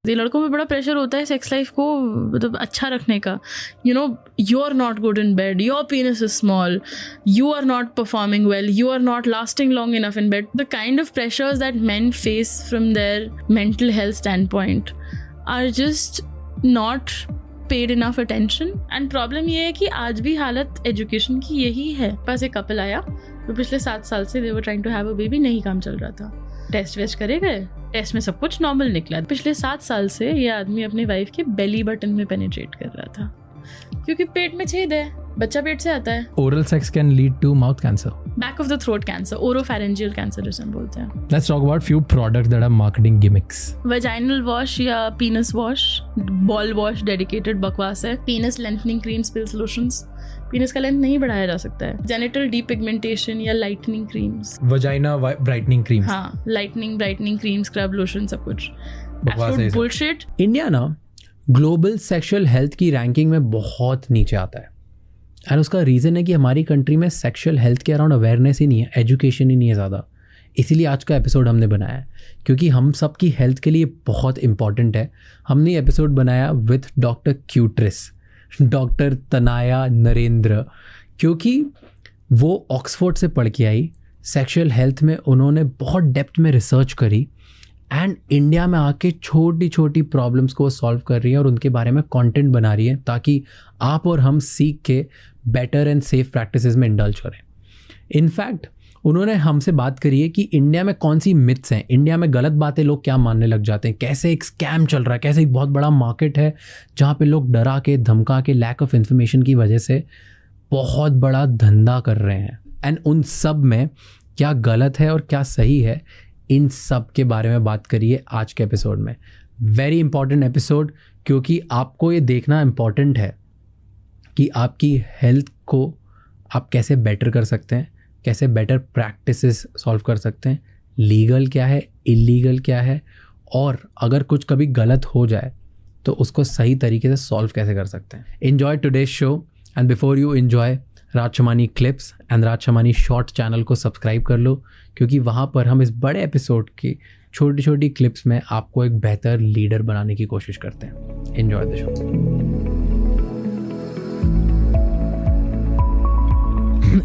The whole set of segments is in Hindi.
ये लड़कों पे बड़ा प्रेशर होता है सेक्स लाइफ को मतलब अच्छा रखने का. You are not good in bed, your penis is small, you are not performing well, you are not lasting long enough in bed. The kind of pressures that men face from their mental health standpoint are just not paid enough attention. And problem ये है कि आज भी हालत एजुकेशन की यही है. पास एक कपल आया तो पिछले 7 साल से they were trying to have a baby, नहीं काम चल रहा था. टेस्ट वेस्ट करे गए, टेस्ट में सब कुछ नॉर्मल निकला. पिछले 7 साल से ये आदमी अपनी वाइफ के बेली बटन में पेनिट्रेट कर रहा था क्योंकि पेट में छेद है, बच्चा पेट से आता है. Oral sex can lead to mouth cancer. Back of the throat cancer, oropharyngeal cancer जिसे हम बोलते हैं. Let's talk about few products that are marketing gimmicks. Vaginal wash या penis wash, ball wash dedicated बकवास है. Penis lengthening creams, pills, lotions. penis का लेंथ नहीं बढ़ाया जा सकता है. Genital depigmentation या lightening creams. Vagina brightening creams. हाँ, lightening brightening cream, scrub lotion, सब कुछ. बकवास है. Bullshit. इंडिया ना ग्लोबल सेक्सुअल हेल्थ की रैंकिंग में बहुत नीचे आता है. एंड उसका रीज़न है कि हमारी कंट्री में सेक्सुअल हेल्थ के अराउंड अवेयरनेस ही नहीं है, एजुकेशन ही नहीं है ज़्यादा. इसीलिए आज का एपिसोड हमने बनाया है क्योंकि हम सब की हेल्थ के लिए बहुत इंपॉर्टेंट है. हमने एपिसोड बनाया विथ डॉक्टर क्यूट्रिस, डॉक्टर तनाया नरेंद्र, क्योंकि वो ऑक्सफोर्ड से पढ़ के आई. सेक्सुअल हेल्थ में उन्होंने बहुत डेप्थ में रिसर्च करी एंड इंडिया में आके छोटी छोटी प्रॉब्लम्स को सॉल्व कर रही है और उनके बारे में कंटेंट बना रही है ताकि आप और हम सीख के बेटर एंड सेफ प्रैक्टिसेस में इंडल्ज करें. इनफैक्ट उन्होंने हमसे बात करी है कि इंडिया में कौन सी मिथ्स हैं, इंडिया में गलत बातें लोग क्या मानने लग जाते हैं, कैसे एक स्कैम चल रहा है, कैसे एक बहुत बड़ा मार्केट है जहाँ पे लोग डरा के धमका के लैक ऑफ इन्फॉर्मेशन की वजह से बहुत बड़ा धंधा कर रहे हैं. एंड उन सब में क्या गलत है और क्या सही है, इन सब के बारे में बात करिए आज के एपिसोड में. वेरी इंपॉर्टेंट एपिसोड क्योंकि आपको ये देखना इम्पॉर्टेंट है कि आपकी हेल्थ को आप कैसे बेटर कर सकते हैं, कैसे बेटर प्रैक्टिसेस सॉल्व कर सकते हैं, लीगल क्या है, इलीगल क्या है, और अगर कुछ कभी गलत हो जाए तो उसको सही तरीके से सॉल्व कैसे कर सकते हैं. Enjoy today's show and before you enjoy Raj Shamani clips and Raj Shamani short channel को सब्सक्राइब कर लो क्योंकि वहाँ पर हम इस बड़े एपिसोड की छोटी छोटी क्लिप्स में आपको एक बेहतर लीडर बनाने की कोशिश करते हैं. Enjoy the show.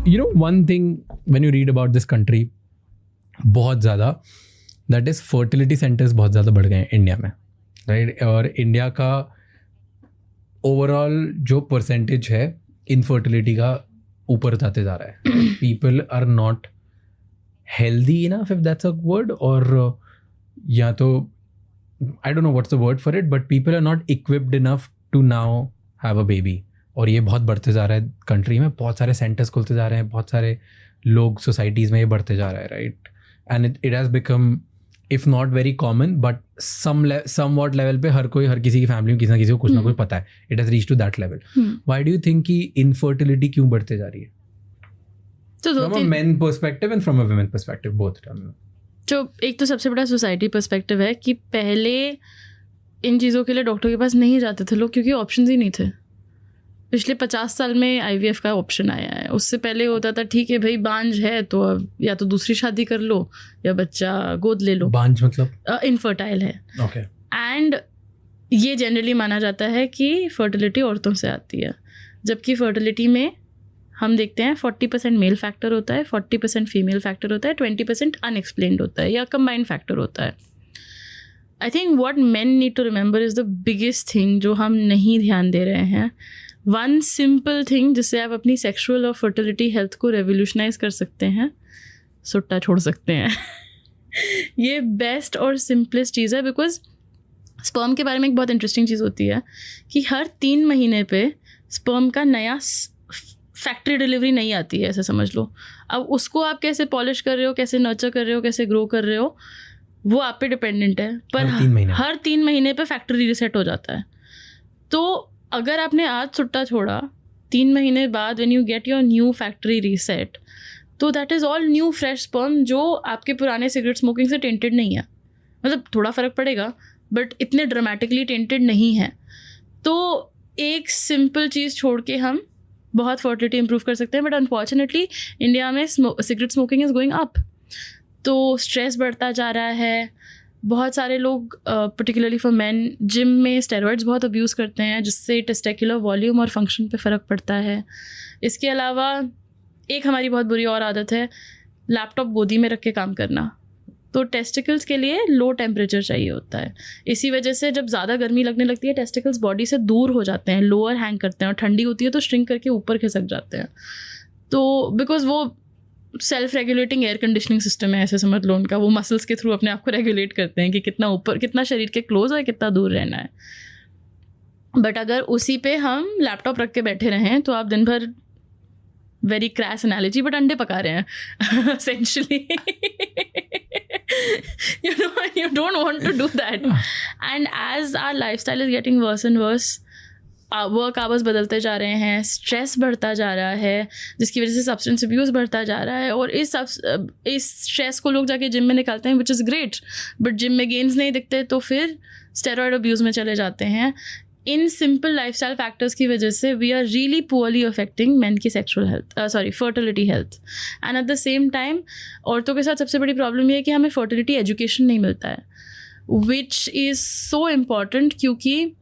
You know one thing when you read about this country बहुत ज़्यादा, that is fertility centers बहुत ज़्यादा बढ़ गए हैं इंडिया में, राइट. और इंडिया का ओवरऑल जो परसेंटेज है इनफर्टिलिटी का ऊपर जाते जा रहा है. People are not healthy enough, if that's a word, और या तो I don't know what's the word for it, but people are not equipped enough to now have a baby. और ये बहुत बढ़ते जा रहा है कंट्री में, बहुत सारे सेंटर्स खुलते जा रहे हैं, बहुत सारे लोग सोसाइटीज़ में ये बढ़ते जा रहा है, right. And it has become if not very common but somewhat level पे हर किसी की फैमिली में किसी ना कुछ ना कुछ पता है. It has reach to that level. Why do you think कि इनफर्टिलिटी क्यों बढ़ते जा रही है? From a men perspective and from a women perspective, both. जो एक तो सबसे बड़ा सोसाइटी पर्सपेक्टिव है कि पहले इन चीज़ों के लिए डॉक्टर के पास नहीं जाते थे लोग क्योंकि ऑप्शंस ही नहीं थे. पिछले 50 साल में IVF का ऑप्शन आया है. उससे पहले होता था ठीक है भाई बांझ है तो अब या तो दूसरी शादी कर लो या बच्चा गोद ले लो. बांझ मतलब इनफर्टाइल है. ओके. एंड ये जनरली माना जाता है कि फर्टिलिटी औरतों से आती है, जबकि फर्टिलिटी में हम देखते हैं 40% मेल फैक्टर होता है, 40% फीमेल फैक्टर होता है, 20% अनएक्सप्लेन्ड होता है या कंबाइंड फैक्टर होता है. I think what men need to remember is the biggest thing जो हम नहीं ध्यान दे रहे हैं. वन सिंपल थिंग जिससे आप अपनी सेक्सुअल और फर्टिलिटी हेल्थ को रेवोल्यूशनाइज कर सकते हैं, सुट्टा छोड़ सकते हैं. ये बेस्ट और सिंपलेस्ट चीज़ है. बिकॉज स्पर्म के बारे में एक बहुत इंटरेस्टिंग चीज़ होती है कि हर 3 महीने पे स्पर्म का नया फैक्ट्री डिलीवरी नहीं आती है, ऐसे समझ लो. अब उसको आप कैसे पॉलिश कर रहे हो, कैसे नर्चर कर रहे हो, कैसे ग्रो कर रहे हो, वो आप पे डिपेंडेंट है. पर हर 3 महीने पे फैक्ट्री रीसेट हो जाता है. तो अगर आपने आज सुट्टा छोड़ा, 3 महीने बाद when you get your new factory reset, तो that is all new fresh sperm जो आपके पुराने सिगरेट स्मोकिंग से टेंटेड नहीं है. मतलब थोड़ा फ़र्क पड़ेगा बट इतने ड्रामेटिकली टेंटेड नहीं है. तो एक सिंपल चीज़ छोड़ के हम बहुत फर्टिलिटी इंप्रूव कर सकते हैं. बट अनफॉर्चुनेटली इंडिया में cigarette smoking is going up. तो स्ट्रेस बढ़ता जा रहा है, बहुत सारे लोग पर्टिकुलरली फॉर मैन जिम में स्टेरॉइड्स बहुत अब्यूज़ करते हैं, जिससे टेस्टिकुलर वॉल्यूम और फंक्शन पे फ़र्क पड़ता है। इसके अलावा एक हमारी बहुत बुरी और आदत है लैपटॉप गोदी में रख के काम करना। तो टेस्टिकल्स के लिए लो टेम्परेचर चाहिए होता है। इसी वजह से जब ज़्यादा गर्मी लगने लगती है टेस्टिकल्स बॉडी से दूर हो जाते हैं, लोअर हैंग करते हैं, और ठंडी होती है तो श्रिंक करके ऊपर खिसक जाते हैं। तो बिकॉज वो self regulating air conditioning system है, ऐसे समझ लो उनका, वो मसल्स के थ्रू अपने आप को रेगुलेट करते हैं कि कितना ऊपर, कितना शरीर के क्लोज है, कितना दूर रहना है। बट अगर उसी पे हम लैपटॉप रख के बैठे रहें तो आप दिन भर, वेरी क्रैश एनालॉजी, बट अंडे पका रहे हैं essentially. You don't want to do that. And as our lifestyle is getting worse and worse, work hours बदलते जा रहे हैं, स्ट्रेस बढ़ता जा रहा है, जिसकी वजह से सब्सटेंस अब्यूज़ बढ़ता जा रहा है, और इस स्ट्रेस को लोग जाके जिम में निकालते हैं, which is great, but gym में गेन्स नहीं दिखते तो फिर स्टेरॉयड अब्यूज़ में चले जाते हैं। इन सिंपल लाइफस्टाइल फैक्टर्स की वजह से we are really poorly affecting men की sexual health, fertility health. And at the same time औरतों के साथ सबसे बड़ी प्रॉब्लम ये है कि हमें फर्टिलिटी एजुकेशन नहीं मिलता है, विच इज़ सो इम्पॉर्टेंट, क्योंकि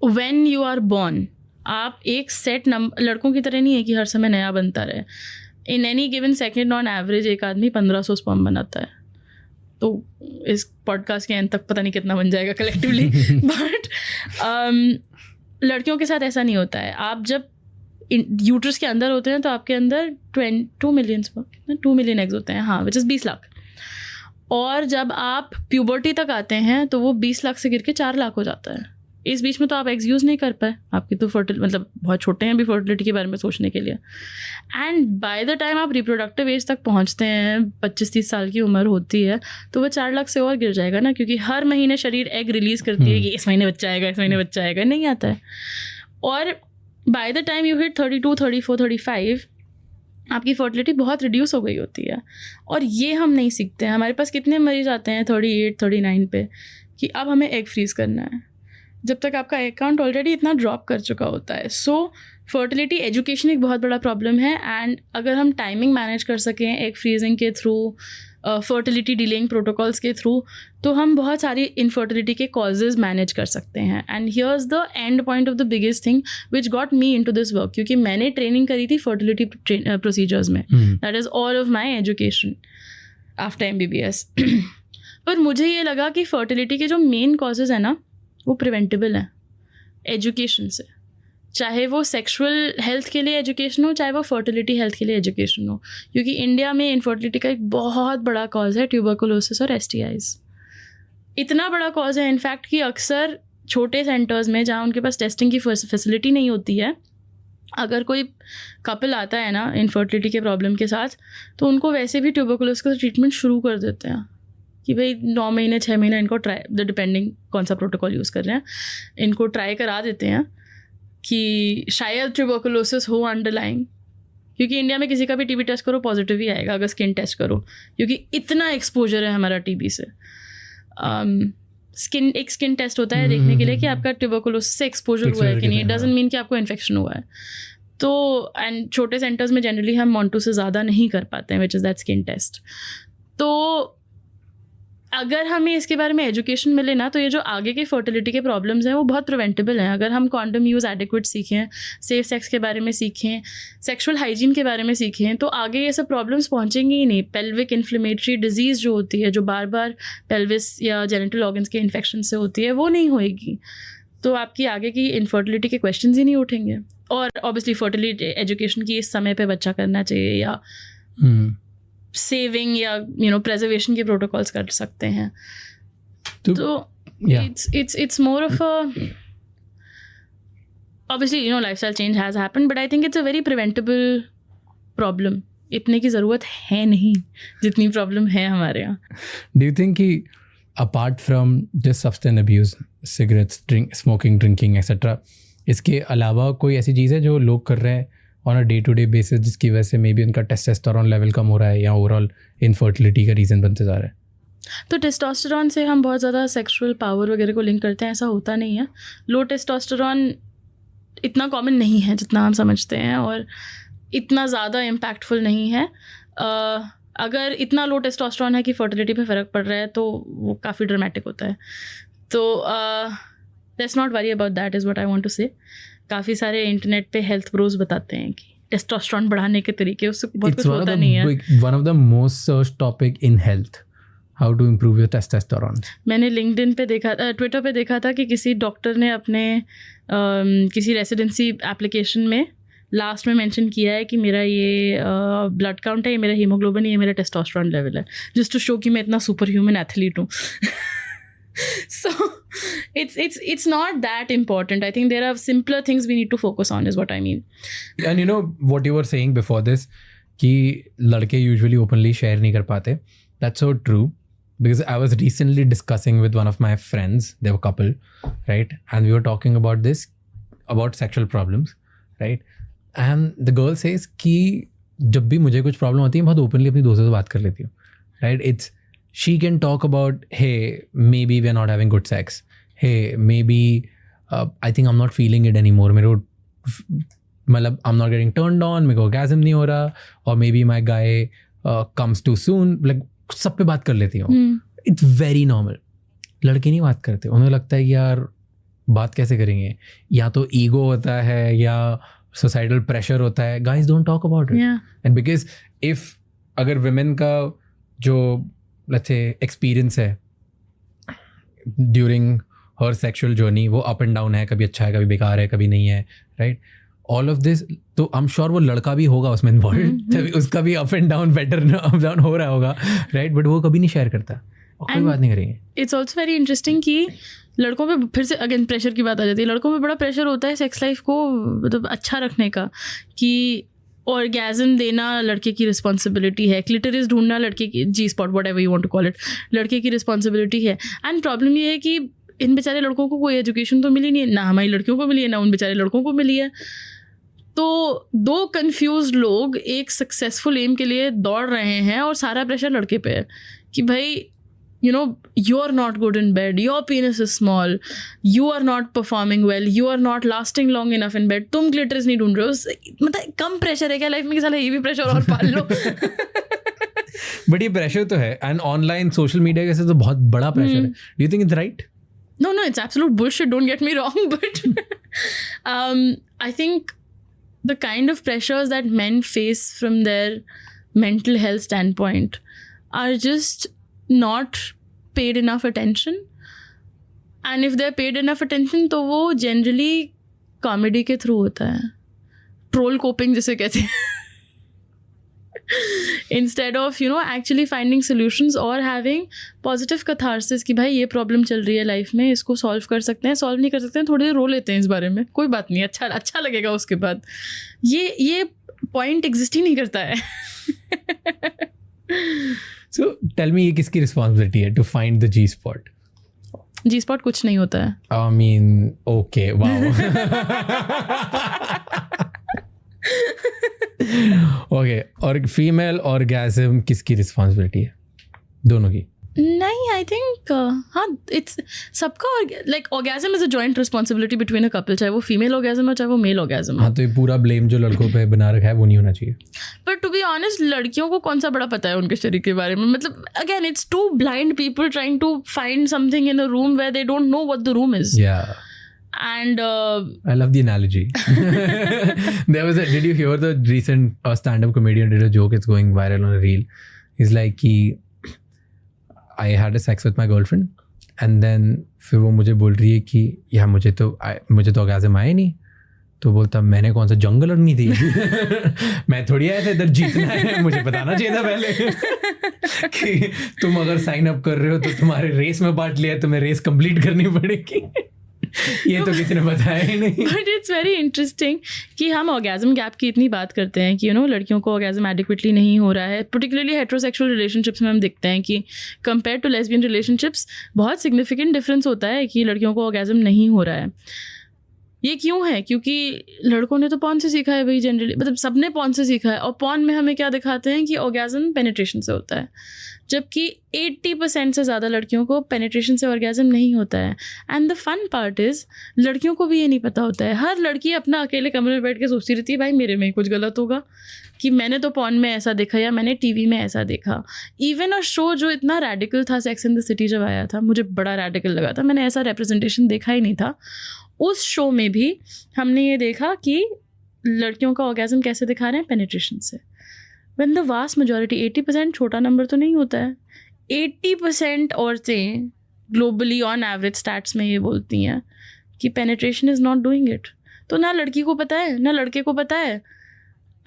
व्हेन यू आर बॉर्न आप एक सेट नंबर, लड़कों की तरह नहीं है कि हर समय नया बनता रहे। In any given second on average एक आदमी 1500 स्पर्म बनाता है। तो इस पॉडकास्ट के एंड तक पता नहीं कितना बन जाएगा कलेक्टिवली, बट लड़कियों के साथ ऐसा नहीं होता है। आप जब यूट्रस के अंदर होते हैं तो आपके अंदर 2 मिलियन एग्स होते हैं, हाँ, विच इज़ 20 लाख। और जब आप प्यूबर्टी तक आते हैं तो वो 20 लाख से गिर के 4 लाख हो जाता है। इस बीच में तो आप एग्स यूज़ नहीं कर पाए, आपकी तो मतलब बहुत छोटे हैं अभी फर्टिलिटी के बारे में सोचने के लिए। एंड बाय द टाइम आप रिप्रोडक्टिव एज तक पहुंचते हैं, 25-30 साल की उम्र होती है, तो वो 4 लाख से और गिर जाएगा ना, क्योंकि हर महीने शरीर एग रिलीज़ करती है कि इस महीने बच्चा आएगा, इस महीने बच्चा आएगा, नहीं आता है। और by the time you hit 32, 34, 35 आपकी फर्टिलिटी बहुत रिड्यूस हो गई होती है। और ये हम नहीं सीखते हैं। हमारे पास कितने मरीज आते हैं 38, 39 पे कि अब हमें एग फ्रीज़ करना है, जब तक आपका अकाउंट ऑलरेडी इतना ड्रॉप कर चुका होता है। सो फर्टिलिटी एजुकेशन एक बहुत बड़ा प्रॉब्लम है। एंड अगर हम टाइमिंग मैनेज कर सकें एग फ्रीजिंग के थ्रू, फर्टिलिटी डिलेइंग प्रोटोकॉल्स के थ्रू, तो हम बहुत सारी इनफर्टिलिटी के कॉजेज मैनेज कर सकते हैं। And here's the end point of the biggest thing which got me into this work, क्योंकि मैंने ट्रेनिंग करी थी फर्टिलिटी प्रोसीजर्स में, that is all of my education after MBBS। पर मुझे ये लगा कि फर्टिलिटी के जो मेन कॉजेज़ हैं ना, वो प्रिवेंटेबल है एजुकेशन से। चाहे वो सेक्सुअल हेल्थ के लिए एजुकेशन हो, चाहे वो फर्टिलिटी हेल्थ के लिए एजुकेशन हो, क्योंकि इंडिया में इनफर्टिलिटी का एक बहुत बड़ा कॉज है ट्यूबरकुलोसिस और STIs। इतना बड़ा कॉज है इनफैक्ट कि अक्सर छोटे सेंटर्स में जहाँ उनके पास टेस्टिंग की फैसिलिटी नहीं होती है, अगर कोई कपल आता है ना इनफर्टिलिटी के प्रॉब्लम के साथ, तो उनको वैसे भी ट्यूबरकुलोसिस का ट्रीटमेंट शुरू कर देते हैं कि भाई 9 महीने 6 महीने इनको ट्राई, डिपेंडिंग कौन सा प्रोटोकॉल यूज़ कर रहे हैं, इनको ट्राई करा देते हैं कि शायद ट्यूबरकुलोसिस हो अंडरलाइंग। क्योंकि इंडिया में किसी का भी TB टेस्ट करो पॉजिटिव ही आएगा, अगर स्किन टेस्ट करो, क्योंकि इतना एक्सपोजर है हमारा TB से। एक स्किन टेस्ट होता है देखने के लिए कि आपका ट्यूबरकुलोसिस से एक्सपोजर हुआ है कि नहीं, डजंट मीन कि आपको इन्फेक्शन हुआ है। तो एंड छोटे सेंटर्स में जनरली हम मोंटू से ज़्यादा नहीं कर पाते हैं, which is that skin test. तो अगर हमें इसके बारे में एजुकेशन मिले ना, तो ये जो आगे के फर्टिलिटी के प्रॉब्लम्स हैं वो बहुत प्रिवेंटेबल हैं। अगर हम कॉन्डम यूज़ एडिक्वेट सीखें, सेफ सेक्स के बारे में सीखें, सेक्सुअल हाइजीन के बारे में सीखें, तो आगे ये सब प्रॉब्लम्स पहुंचेंगी ही नहीं। पेल्विक इन्फ्लेमेटरी डिजीज़ जो होती है, जो बार बार पेल्विस या जेनिटल ऑर्गन्स के इन्फेक्शन से होती है, वो नहीं होएगी, तो आपकी आगे की इनफर्टिलिटी के क्वेश्चन ही नहीं उठेंगे। और ऑब्वियसली फर्टिलिटी एजुकेशन की इस समय पर बच्चा करना चाहिए, या सेविंग या प्रेजर्वेशन के प्रोटोकॉल्स कर सकते हैं। तो it's more of a, obviously lifestyle change has happened, but I think it's a very preventable problem. इतने की ज़रूरत है नहीं जितनी प्रॉब्लम है हमारे यहाँ। Do you think कि apart from just substance abuse, cigarettes, smoking, drinking, etc., इसके अलावा कोई ऐसी चीज़ है जो लोग कर रहे हैं on a day to day basis जिसकी वजह से मे बी उनका टेस्टोस्टेरोन लेवल कम हो रहा है या ओवरऑल इनफर्टिलिटी का रीज़न बनते जा रहा है? तो टेस्टोस्टेरोन से हम बहुत ज़्यादा सेक्सुअल पावर वगैरह को लिंक करते हैं, ऐसा होता नहीं है। लो टेस्टोस्टेरोन इतना कॉमन नहीं है जितना हम समझते हैं, और इतना ज़्यादा इम्पैक्टफुल नहीं है। अगर इतना लो टेस्टोस्टेरोन है कि फर्टिलिटी पे फ़र्क पड़ रहा है तो वो काफ़ी ड्रामेटिक होता है. तो let's not worry about that is what I want to say. काफ़ी सारे इंटरनेट पे हेल्थ ब्रोज बताते हैं कि टेस्टोस्टेरोन बढ़ाने के तरीके, उससे बहुत कुछ होता नहीं है. One of the most search topic in health, how to improve your testosterone. मैंने लिंक्डइन पे देखा, ट्विटर पे देखा था कि किसी डॉक्टर ने अपने किसी रेसिडेंसी एप्लीकेशन में लास्ट में मेंशन किया है कि मेरा ये ब्लड काउंट है, ये मेरा हीमोग्लोबिन, ये मेरा टेस्टोस्टेरोन लेवल है, जस्ट टू शो कि मैं इतना सुपर ह्यूमन एथलीट हूँ. So it's not that important. I think there are simpler things we need to focus on is what I mean. And you know what you were saying before this, कि लड़के usually openly share नहीं कर पाते. That's so true. Because I was recently discussing with one of my friends, they were a couple, right? And we were talking about this, about sexual problems, right? And the girl says कि जब भी मुझे कुछ प्रॉब्लम होती है, मैं बहुत ओपनली अपनी दोस्तों से बात कर लेती हूँ, right? She can talk about, hey, maybe we're not having good sex. Hey, maybe I think I'm not feeling it anymore. I'm not getting turned on. मेरे को orgasm नहीं हो रहा. Or maybe my guy comes too soon. Like सब पे बात कर लेती हूँ. It's very normal. लड़के नहीं बात करते. उन्हें लगता है कि यार बात कैसे करेंगे. या तो ego होता है या societal pressure होता है. Guys don't talk about it. Yeah. And because if अगर women का जो let's say experience है during her sexual journey, वो up and down है, कभी अच्छा है, कभी बेकार है, कभी नहीं है, right? All of this, तो I'm sure वो लड़का भी होगा उसमें involved, तभी उसका भी up and down better up down हो रहा होगा, right? But वो कभी नहीं share करता और कोई बात नहीं करेंगे. It's also very interesting कि लड़कों पे फिर से अगेन प्रेशर की बात आ जाती है. लड़कों पे बड़ा प्रेशर होता है सेक्स लाइफ को मतलब अच्छा रखने का, कि ऑर्गेज़म देना लड़के की रिस्पॉन्सिबिलिटी है, क्लिटरिस ढूंढना लड़के की, G spot whatever you want to call it, लड़के की रिस्पॉन्सिबिलिटी है. एंड प्रॉब्लम ये है कि इन बेचारे लड़कों को कोई एजुकेशन तो मिली नहीं है, ना हमारी लड़कियों को मिली है, ना उन बेचारे लड़कों को मिली है. तो दो कंफ्यूज लोग एक सक्सेसफुल एम के लिए दौड़ रहे हैं और सारा प्रेशर लड़के पे है कि भाई you know, you're not good in bed, your penis is small, you are not performing well, you are not lasting long enough in bed, तुम क्लिटरिस नहीं ढूंढ रहे हो. मतलब कम प्रेशर है क्या लाइफ में कि साला ये भी प्रेशर और पाल लो. बट ये प्रेशर तो है, एंड ऑनलाइन सोशल मीडिया कैसे तो बहुत बड़ा प्रेशर है. Do you think it's right? No, it's absolute bullshit, don't get me wrong, but I think the kind of pressures that men face from their mental health standpoint are just not paid enough attention. And if they're paid enough attention तो वो generally comedy के through होता है, troll coping जिसे कहते हैं. Instead of actually finding solutions or having positive catharsis कि भाई ये problem चल रही है लाइफ में, इसको solve कर सकते हैं, solve नहीं कर सकते हैं, थोड़ी देर रो लेते हैं इस बारे में, कोई बात नहीं, अच्छा लगेगा उसके बाद. ये point exist ही नहीं करता है. So tell me, ये किसकी responsibility है to find the G-spot? G-spot कुछ नहीं होता है. I mean, okay, wow. Okay, और फीमेल orgasm किसकी responsibility है? दोनों की? नहीं, आई थिंक हाँ, इट्स सबका like orgasm is a joint responsibility between a couple, चाहे वो फीमेल ऑर्गेज़म हो चाहे वो मेल ऑर्गेज़म हो. हाँ, तो ये पूरा ब्लेम जो लड़कों पे बना रखा है वो नहीं होना चाहिए. बट टू बी ऑनेस्ट लड़कियों को कौन सा बड़ा पता है उनके शरीर के बारे में. मतलब again it's two blind people trying to find something in a room where they don't know what the room is. Yeah. And I love the analogy. Did you hear the recent stand-up comedian did a joke? It's going viral on a reel. He's like, I had a sex with my girlfriend, and then फिर वो मुझे बोल रही है कि यार मुझे तो orgasm आया नहीं. तो बोलता मैंने कौन सा जंगल लड़नी थी. मैं थोड़ी आया था इधर जीतना है, मुझे बताना चाहिए था पहले कि तुम अगर साइन अप कर रहे हो तो तुम्हारे रेस में पार्ट लिया, तुम्हें रेस कंप्लीट करनी पड़ेगी. ये तो किसी ने बताया ही नहीं. बट इट्स वेरी इंटरेस्टिंग कि हम ऑर्गेज़म गैप की इतनी बात करते हैं कि लड़कियों को ऑर्गेज़म एडिक्वेटली नहीं हो रहा है. पर्टिकुलरली हेटेरोसेक्सुअल रिलेशनशिप्स में हम देखते हैं कि कंपेयर टू लेस्बियन रिलेशनशिप्स बहुत सिग्निफिकेंट डिफरेंस होता है कि लड़कियों को ऑर्गेज़म नहीं हो रहा है. ये क्यों है? क्योंकि लड़कों ने तो पॉर्न से सीखा है भाई, जनरली मतलब सबने पॉर्न से सीखा है, और पॉर्न में हमें क्या दिखाते हैं कि ऑर्गेज़म पेनिट्रेशन से होता है, जबकि 80% से ज़्यादा लड़कियों को पेनिट्रेशन से ऑर्गेज़म नहीं होता है। And the fun part is लड़कियों को भी ये नहीं पता होता है। हर लड़की अपना अकेले कमरे में बैठ के सोचती रहती है भाई मेरे में कुछ गलत होगा, कि मैंने तो पॉर्न में ऐसा देखा या मैंने टीवी में ऐसा देखा। इवन अ शो जो इतना रैडिकल था, सेक्स इन द सिटी, जब आया था मुझे बड़ा रैडिकल लगा था, मैंने ऐसा रिप्रेजेंटेशन देखा ही नहीं था। उस शो में भी हमने ये देखा कि लड़कियों का ऑर्गेज़म कैसे दिखा रहे हैं, पेनिट्रेशन से। व्हेन द वास्ट मेजॉरिटी 80%, छोटा नंबर तो नहीं होता है, 80% औरतें ग्लोबली ऑन एवरेज स्टैट्स में ये बोलती हैं कि penetration is not doing it. तो ना लड़की को पता है ना लड़के को पता है,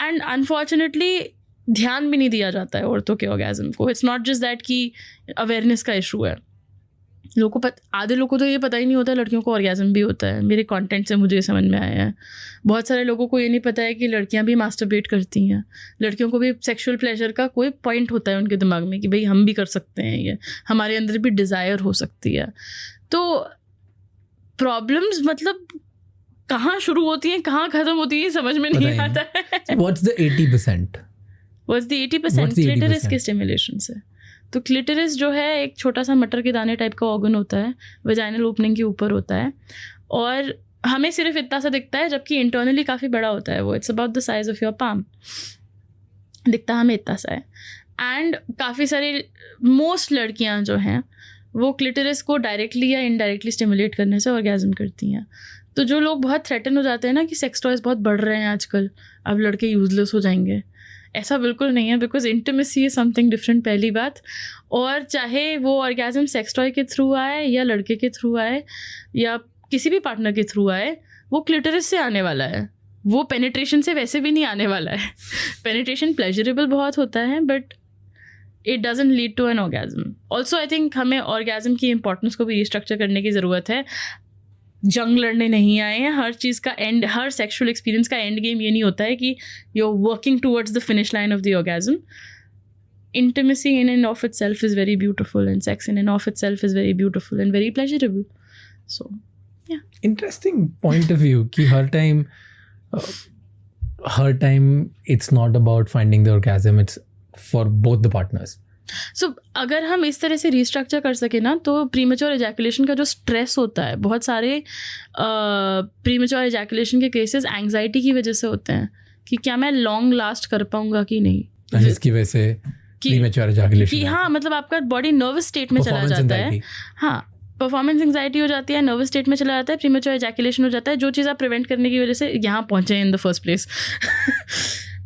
एंड अनफॉर्चुनेटली ध्यान भी नहीं दिया जाता है औरतों के ऑर्गेज़म को। इट्स नॉट जस्ट दैट कि अवेयरनेस का इशू है, लोगों को आधे लोगों को तो ये पता ही नहीं होता लड़कियों को ऑर्गेज़म भी होता है। मेरे कंटेंट से मुझे समझ में आया है। बहुत सारे लोगों को ये नहीं पता है कि लड़कियां भी मास्टरबेट करती हैं, लड़कियों को भी सेक्सुअल प्लेजर का कोई पॉइंट होता है उनके दिमाग में कि भाई हम भी कर सकते हैं, ये हमारे अंदर भी डिज़ायर हो सकती है। तो प्रॉब्लम्स मतलब कहाँ शुरू होती हैं कहाँ ख़त्म होती है समझ में नहीं आता है। What's the 80%? What's the 80%? क्लिटरिस के स्टिमुलेशन से। तो क्लिटरिस जो है एक छोटा सा मटर के दाने टाइप का ऑर्गन होता है, वजाइनल ओपनिंग के ऊपर होता है, और हमें सिर्फ इतना सा दिखता है, जबकि इंटरनली काफ़ी बड़ा होता है वो। It's about the size of your palm, दिखता हमें इतना सा है। एंड काफ़ी सारी मोस्ट लड़कियां जो हैं वो क्लिटरिस को डायरेक्टली या इनडायरेक्टली स्टिमुलेट करने से ऑर्गेज़म करती हैं। तो जो लोग बहुत थ्रेटन हो जाते हैं ना कि सेक्स टॉयज बहुत बढ़ रहे हैं आजकल, अब लड़के यूजलेस हो जाएंगे, ऐसा बिल्कुल नहीं है, because intimacy is something different, पहली बात। और चाहे वो ऑर्गेज़म सेक्स टॉय के थ्रू आए या लड़के के थ्रू आए या किसी भी पार्टनर के थ्रू आए, वो क्लिटरिस से आने वाला है, वो पेनिट्रेशन से वैसे भी नहीं आने वाला है। पेनिट्रेशन प्लेजरेबल बहुत होता है but it doesn't lead to an orgasm. Also I think हमें ऑर्गेज़म की इंपॉर्टेंस को भी रिस्ट्रक्चर करने की ज़रूरत है। जंग लड़ने नहीं आए हैं, हर चीज़ का एंड, हर सेक्सुअल एक्सपीरियंस का एंड गेम ये नहीं होता है कि you are working towards the finish line of the orgasm. Intimacy in and of itself is very beautiful, and sex in and of itself is very beautiful and very pleasurable. So, yeah. Interesting point of view कि हर time it's not about finding the orgasm, it's for both the partners. So, अगर हम इस तरह से रिस्ट्रक्चर कर सके ना, तो प्रीमेच्योर एजैकुलेशन का जो स्ट्रेस होता है, बहुत सारे प्रीमेच्योर एजैकुलेशन के केसेस एंग्जाइटी की वजह से होते हैं कि क्या मैं लॉन्ग लास्ट कर पाऊंगा कि नहीं, जिसकी वजह से प्रीमेच्योर एजैकुलेशन कि हाँ मतलब आपका बॉडी नर्वस स्टेट में चला जाता है। हाँ, परफॉर्मेंस एंग्जाइटी हो जाती है, नर्वस स्टेट में चला जाता है, प्रीमेच्योर एजैकुलेशन हो जाता है, जो चीज़ आप प्रिवेंट करने की वजह से यहाँ पहुँचे in the first place.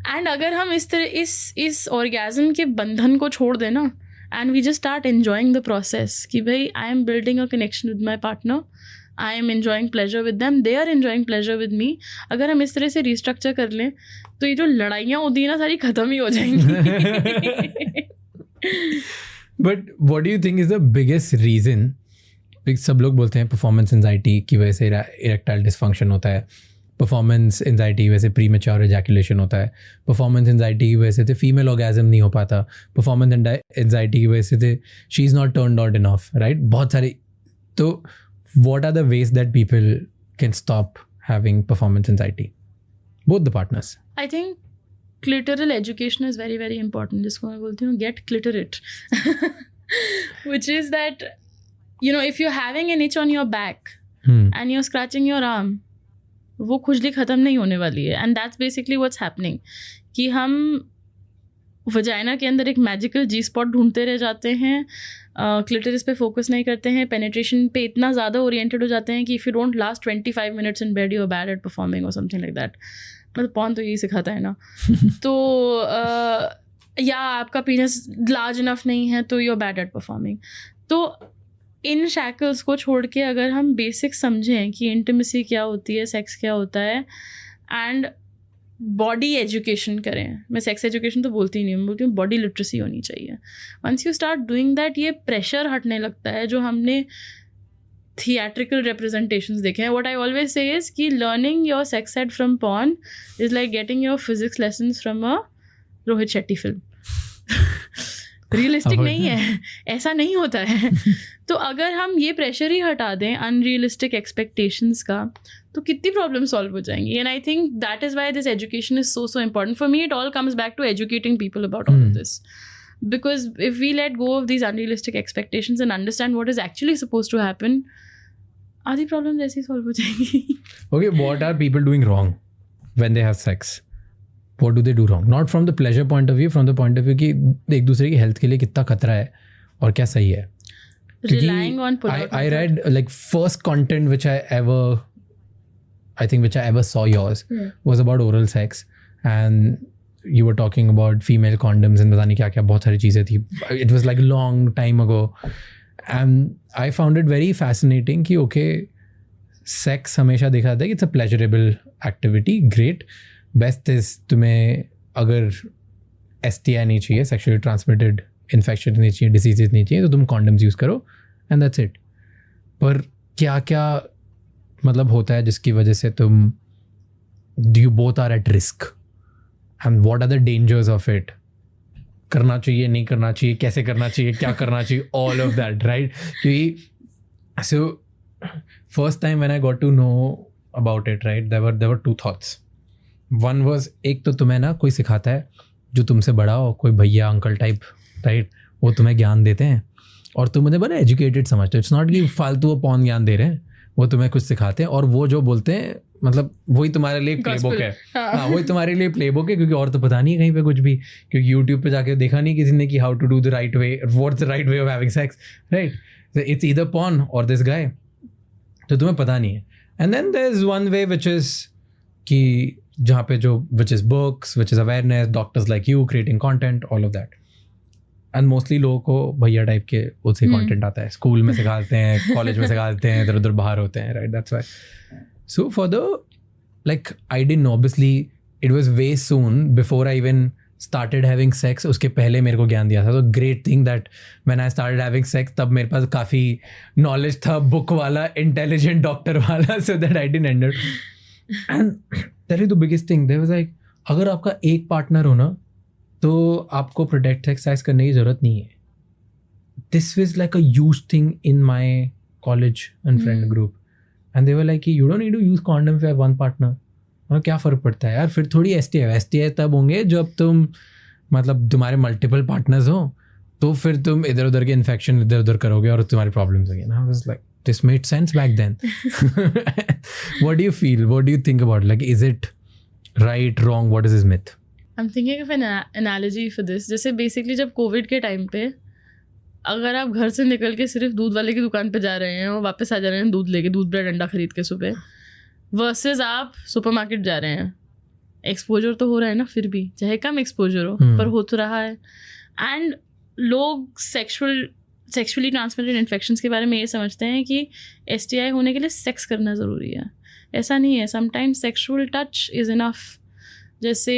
And अगर हम इस तरह इस ऑर्गेज़म के बंधन को छोड़ दें ना, and we just start enjoying the process कि भाई I am building a connection with my partner, I am enjoying pleasure with them, they are enjoying pleasure with me. अगर हम इस तरह से रिस्ट्रक्चर कर लें तो ये जो लड़ाइयाँ होती हैं ना सारी ख़त्म ही हो जाएंगी। But what do you think is the biggest reason? सब लोग बोलते हैं परफॉर्मेंस एंजाइटी की वजह से इरेक्टाइल डिसफंक्शन होता है, परफॉर्मेंस एंजाइटी की वजह से प्रीमेच्योर एजैकुलेशन होता है, परफॉर्मेंस एंजाइटी की वजह से फीमेल ऑर्गेज़म नहीं हो पाता, परफॉर्मेंस एंजाइटी की वजह से she is not turned on enough, right? बहुत सारी। तो what are the ways that people can stop having performance anxiety, both the partners? I think clitoral education is very very important, जिसको मैं बोलती हूँ get clitorate, which is that you know if you're having an itch on your back and you're scratching your arm, वो खुजली ख़त्म नहीं होने वाली है, and that's basically what's happening कि हम वजाइना के अंदर एक मैजिकल जी स्पॉट ढूंढते रह जाते हैं, क्लिटरिस पे फोकस नहीं करते हैं, पेनिट्रेशन पे इतना ज़्यादा ओरिएंटेड हो जाते हैं कि if you don't last 25 minutes in bed you are bad at performing or something like that. मतलब पॉर्न तो यही सिखाता है ना। तो या आपका पीनस लार्ज इनफ नहीं है तो you are bad at performing. तो इन शैकल्स को छोड़ के अगर हम बेसिक समझें कि इंटीमेसी क्या होती है, सेक्स क्या होता है, एंड बॉडी एजुकेशन करें। मैं सेक्स एजुकेशन तो बोलती ही नहीं, मैं बोलती हूँ बॉडी लिटरेसी होनी चाहिए। Once you start doing that, ये प्रेशर हटने लगता है जो हमने थिएट्रिकल रिप्रेजेंटेशंस देखे हैं। What I always say is कि learning your sex ed from porn is like getting your physics lessons from a Rohit Shetty film. Realistic नहीं है, ऐसा नहीं होता है। तो अगर हम ये प्रेशर ही हटा दें अनरियलिस्टिक एक्सपेक्टेशंस का, तो कितनी प्रॉब्लम सॉल्व हो जाएंगी. And I think that is why this education is so important for me. It all comes back to educating people about all of this. Because if we let go of these unrealistic expectations and understand what is actually supposed to happen, आधी प्रॉब्लम ऐसे ही सॉल्व हो जाएंगी. Okay, what are people doing wrong when they have sex? What do they do wrong? Not from the pleasure point of view, from the point of view कि एक दूसरे की हेल्थ के लिए कितना खतरा है और क्या सही है. Relying on I read like first content which I ever saw yours was about oral sex, and you were talking about female condoms and पता नहीं क्या क्या बहुत सारी चीज़ें थी. It was like a long time ago, and I found it very fascinating कि okay, sex हमेशा देखा जाता है कि it's a pleasurable activity, great. Best is तुम्हें अगर STI नहीं चाहिए, sexually transmitted infection नहीं चाहिए, diseases नहीं चाहिए, तो तुम condoms यूज़ करो and that's it. पर क्या क्या मतलब होता है जिसकी वजह से तुम you both are at risk? And what are the dangers of it? करना चाहिए, नहीं करना चाहिए, कैसे करना चाहिए, क्या करना चाहिए, all of that, right? क्योंकि so first time when I got to know about it, right, there were two thoughts. One was, एक तो तुम्हें ना कोई सिखाता है जो तुमसे बड़ा हो, कोई भैया अंकल टाइप, राइट, वो तुम्हें ज्ञान देते हैं और तुम उन्हें बड़ा एजुकेटेड समझते हो. इट्स नॉट कि फालतू वो पौन ज्ञान दे रहे हैं, वो तुम्हें कुछ सिखाते हैं और वो जो बोलते हैं मतलब वही तुम्हारे लिए प्लेबुक है. हाँ, वही तुम्हारे लिए प्लेबुक है, क्योंकि और तो पता नहीं है कहीं पे कुछ भी, क्योंकि यूट्यूब पे जाके देखा नहीं किसी ने कि how to do the right way, what's the right way of having sex, right. It's either porn or this guy, तो तुम्हें पता नहीं है. And then there is one way which is कि जहाँ पे जो which is books, which is awareness, doctors like you creating content, all of that. And mostly लोगों को भैया टाइप के उससे कंटेंट आता है, स्कूल में सिखाते हैं, कॉलेज में सिखाते हैं, इधर उधर बाहर होते हैं, right. That's why. So for the like I didn't, obviously it was way soon before I even started having sex. उसके पहले मेरे को ज्ञान दिया था. तो great thing that when I started having sex तब मेरे पास काफ़ी knowledge था, book वाला, intelligent doctor वाला, so that I didn't end it. And that is the biggest thing. There was like, अगर आपका एक पार्टनर हो ना तो आपको प्रोटेक्ट एक्सरसाइज करने की ज़रूरत नहीं है. This was like a huge thing in my college and friend group. And they were like, you don't need to use condom if you have one partner. और क्या फ़र्क पड़ता है यार, फिर थोड़ी STI तब होंगे जब तुम मतलब तुम्हारे मल्टीपल पार्टनर्स हो, तो फिर तुम इधर उधर के इन्फेक्शन इधर उधर करोगे और तुम्हारी प्रॉब्लम्स होंगी ना. I was like, this made sense back then. What do you feel? What do you think about? Like, is it right, wrong? What is this myth? I'm thinking of an analogy for this. जैसे बेसिकली जब कोविड के टाइम पे अगर आप घर से निकल के सिर्फ दूध वाले की दुकान पे जा रहे हैं और वापस आ जा रहे हैं दूध लेके, दूध ब्रेड अंडा खरीद के सुबह, वर्सेस आप सुपरमार्केट जा रहे हैं, एक्सपोजर तो हो रहा है ना, फिर भी चाहे कम एक्सपोजर हो पर हो तो रहा है. एंड लोग सेक्सुअली ट्रांसमिटेड इन्फेक्शंस के बारे में ये समझते हैं कि STI होने के लिए सेक्स करना ज़रूरी है. ऐसा नहीं है. Sometimes sexual touch is enough. जैसे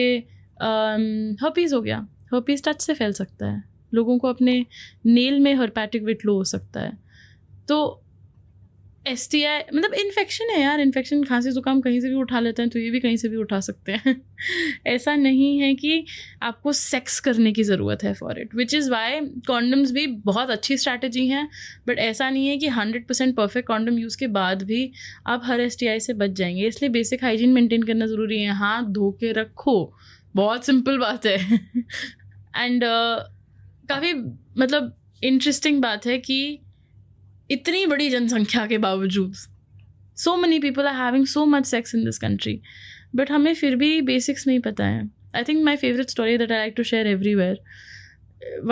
हर्पीज़ हो गया, हर्पीज़ टच से फैल सकता है. लोगों को अपने नेल में हर्पेटिक विटलो हो सकता है. तो STI मतलब इन्फेक्शन है यार. इन्फेक्शन, खांसी जुकाम कहीं से भी उठा लेते हैं, तो ये भी कहीं से भी उठा सकते हैं. ऐसा नहीं है कि आपको सेक्स करने की ज़रूरत है for it, which is Y condoms भी बहुत अच्छी स्ट्रैटेजी हैं. बट ऐसा नहीं है कि 100% परफेक्ट कॉन्डम यूज़ के बाद भी आप हर STI से बच जाएंगे. इसलिए बेसिक हाइजीन मेंटेन करना ज़रूरी है. हाथ धो के रखो, बहुत सिंपल बात है. एंड काफ़ी मतलब इंटरेस्टिंग बात है कि इतनी बड़ी जनसंख्या के बावजूद so many people are having so much sex in this country, but हमें फिर भी बेसिक्स नहीं पता है. I think my favorite story that I like to share everywhere,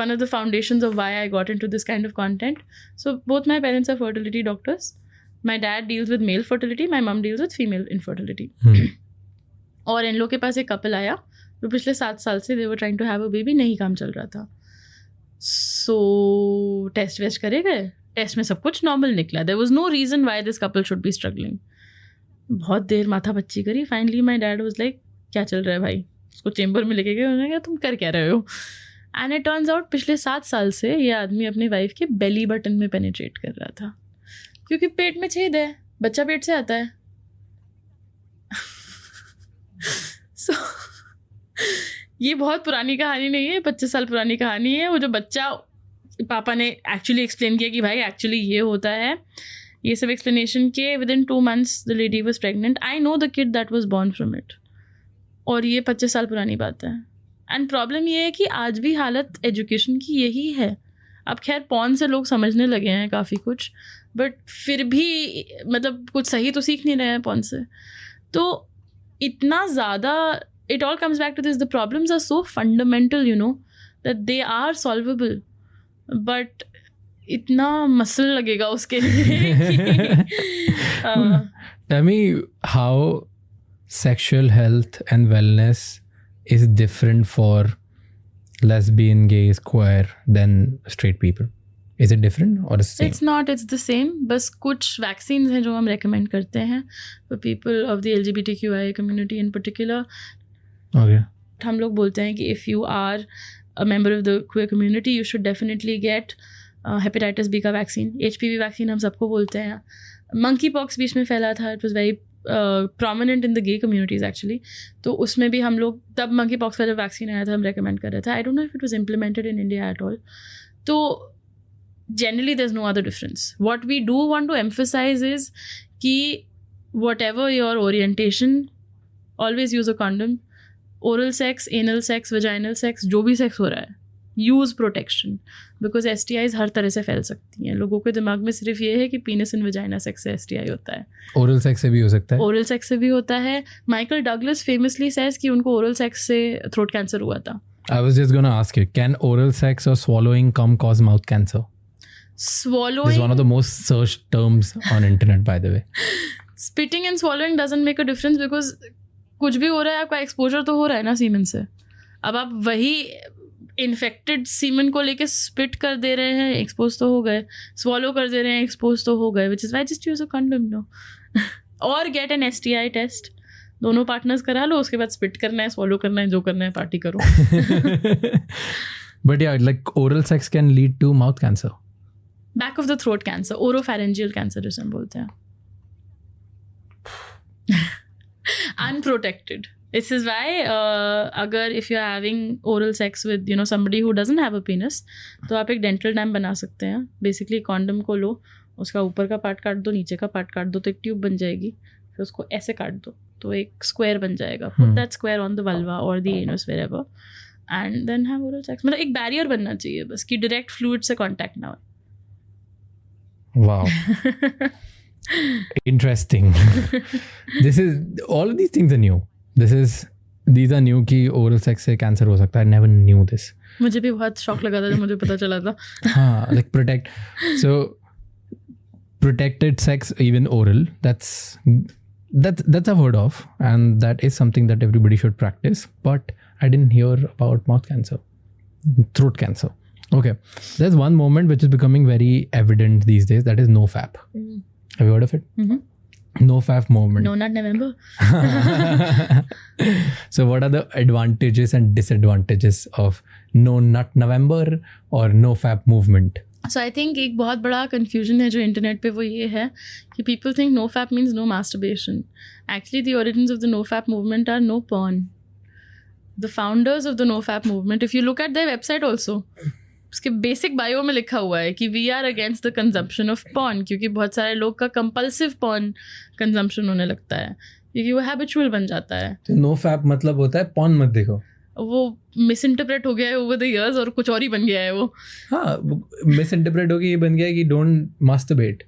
one of the foundations of why I got into this kind of content. So both my parents are fertility doctors. My dad deals with male fertility, my mom deals with female infertility. और इन लोग के पास एक कपल आया तो पिछले 7 साल से they were trying to have a baby, नहीं काम चल रहा था. सो टेस्ट वेस्ट करे गए, टेस्ट में सब कुछ नॉर्मल निकला. There was no reason why this couple should be struggling. बहुत देर माथा पच्ची करी. Finally my dad was like, क्या चल रहा है भाई? उसको चेंबर में लेके गए. उन्होंने कहा तुम कर क्या रहे हो? एंड इट टर्न्स आउट पिछले 7 साल से ये आदमी अपनी वाइफ के बेली बटन में पेनिट्रेट कर रहा था, क्योंकि पेट में छेद है, बच्चा पेट से आता है. ये बहुत पुरानी कहानी नहीं है, 25 साल पुरानी कहानी है। वो जो बच्चा पापा ने एक्चुअली एक्सप्लेन किया कि भाई एक्चुअली ये होता है, ये सब एक्सप्लेनेशन के with in 2 months the lady was pregnant. I know the kid that was born from it. और ये 25 साल पुरानी बात है। एंड प्रॉब्लम ये है कि आज भी हालत एजुकेशन की यही है। अब खैर पॉर्न से लोग समझने लगे हैं काफ़ी कुछ, बट फिर भी मतलब कुछ सही तो सीख नहीं रहे हैं पॉर्न से। तो इतना ज़्यादा it all comes back to this, the problems are so fundamental, you know, that they are solvable, but इतना मसल लगेगा उसके लिए Tell me how sexual health and wellness is different for lesbian, gay, queer than straight people. Is it different or is it same? It's not, it's the same. बस कुछ vaccines हैं जो हम recommend करते हैं for people of the LGBTQIA community in particular. Okay. हम लोग बोलते हैं कि if you are a member of the queer community, you should definitely get hepatitis B का vaccine. HPV vaccine हम सबको बोलते हैं. Monkeypox बीच में फैला था. It was very prominent in the gay communities actually. तो उसमें भी हम लोग तब monkeypox का जब vaccine आया था हम recommend कर रहे थे. I don't know if it was implemented in India at all. तो generally there's no other difference. What we do want to emphasize is कि whatever your orientation, always use a condom. Oral sex, anal sex, vaginal sex, जो भी सेक्स हो रहा है, use protection, because STIs हर तरह से फैल सकती हैं। लोगों के दिमाग में सिर्फ ये है कि penis and vagina sex से STI होता है। Oral sex से भी हो सकता है? Oral sex से भी होता है। Michael Douglas famously says कि उनको oral sex से throat cancer हुआ था। I was just gonna ask you, can oral sex or swallowing cum cause mouth cancer? Swallowing is one of the most searched terms on internet, by the way. Spitting and swallowing doesn't make a difference because कुछ भी हो रहा है, आपका एक्सपोजर तो हो रहा है ना सीमन से। अब आप वही इन्फेक्टेड सीमन को लेके स्पिट कर दे रहे हैं, एक्सपोज तो हो गए, स्वॉलो कर दे रहे हैं, एक्सपोज तो हो गए, which is why just use a condom no or get an STI test. दोनों पार्टनर्स करा लो, उसके बाद स्पिट करना है, स्वॉलो करना है, जो करना है पार्टी करो। But yeah, like oral sex can lead to mouth cancer. Back of the throat cancer, oropharyngeal cancer जिसे हम बोलते हैं। Unprotected. This is why अगर if you are having oral sex with somebody who doesn't have a penis, तो आप एक dental dam बना सकते हैं। Basically condom को लो, उसका ऊपर का पार्ट काट दो, नीचे का पार्ट काट दो, तो एक ट्यूब बन जाएगी। फिर उसको ऐसे काट दो तो एक स्क्वायर बन जाएगा। Put that square on the vulva or the anus wherever and then have oral sex. मतलब एक बैरियर बनना चाहिए बस कि डायरेक्ट फ्लूइड से कांटेक्ट ना हो। Wow. Interesting. This is, all of these things are new. These are new कि oral sex से cancer हो सकता है. I never knew this. मुझे भी बहुत शॉक लगा था जब मुझे पता चला था। हाँ, like protected sex, even oral, that's I've heard of, and that is something that everybody should practice. But I didn't hear about mouth cancer, throat cancer. Okay, there's one moment which is becoming very evident these days, that is NoFap. Have you heard of it? Mm-hmm. NoFap movement. No Nut November. So what are the advantages and disadvantages of No Nut November or NoFap movement? So I think एक बहुत बड़ा confusion है जो internet पे, वो ये है कि people think NoFap means no masturbation. Actually the origins of the NoFap movement are no porn. The founders of the NoFap movement, if you look at their website also, उसके बेसिक बायो में लिखा हुआ है कि we are against the consumption of porn, क्योंकि बहुत सारे लोग का कंपल्सिव पॉर्न कंजम्पशन होने लगता है क्योंकि वो हैबिचुअल बन जाता है। तो नो फैप मतलब होता है पॉर्न मत देखो। वो मिस इंटरप्रेट हो गया है ओवर द इयर्स और कुछ और ही बन गया है वो। हाँ, मिस इंटरप्रेट हो गया, ये बन गया कि don't masturbate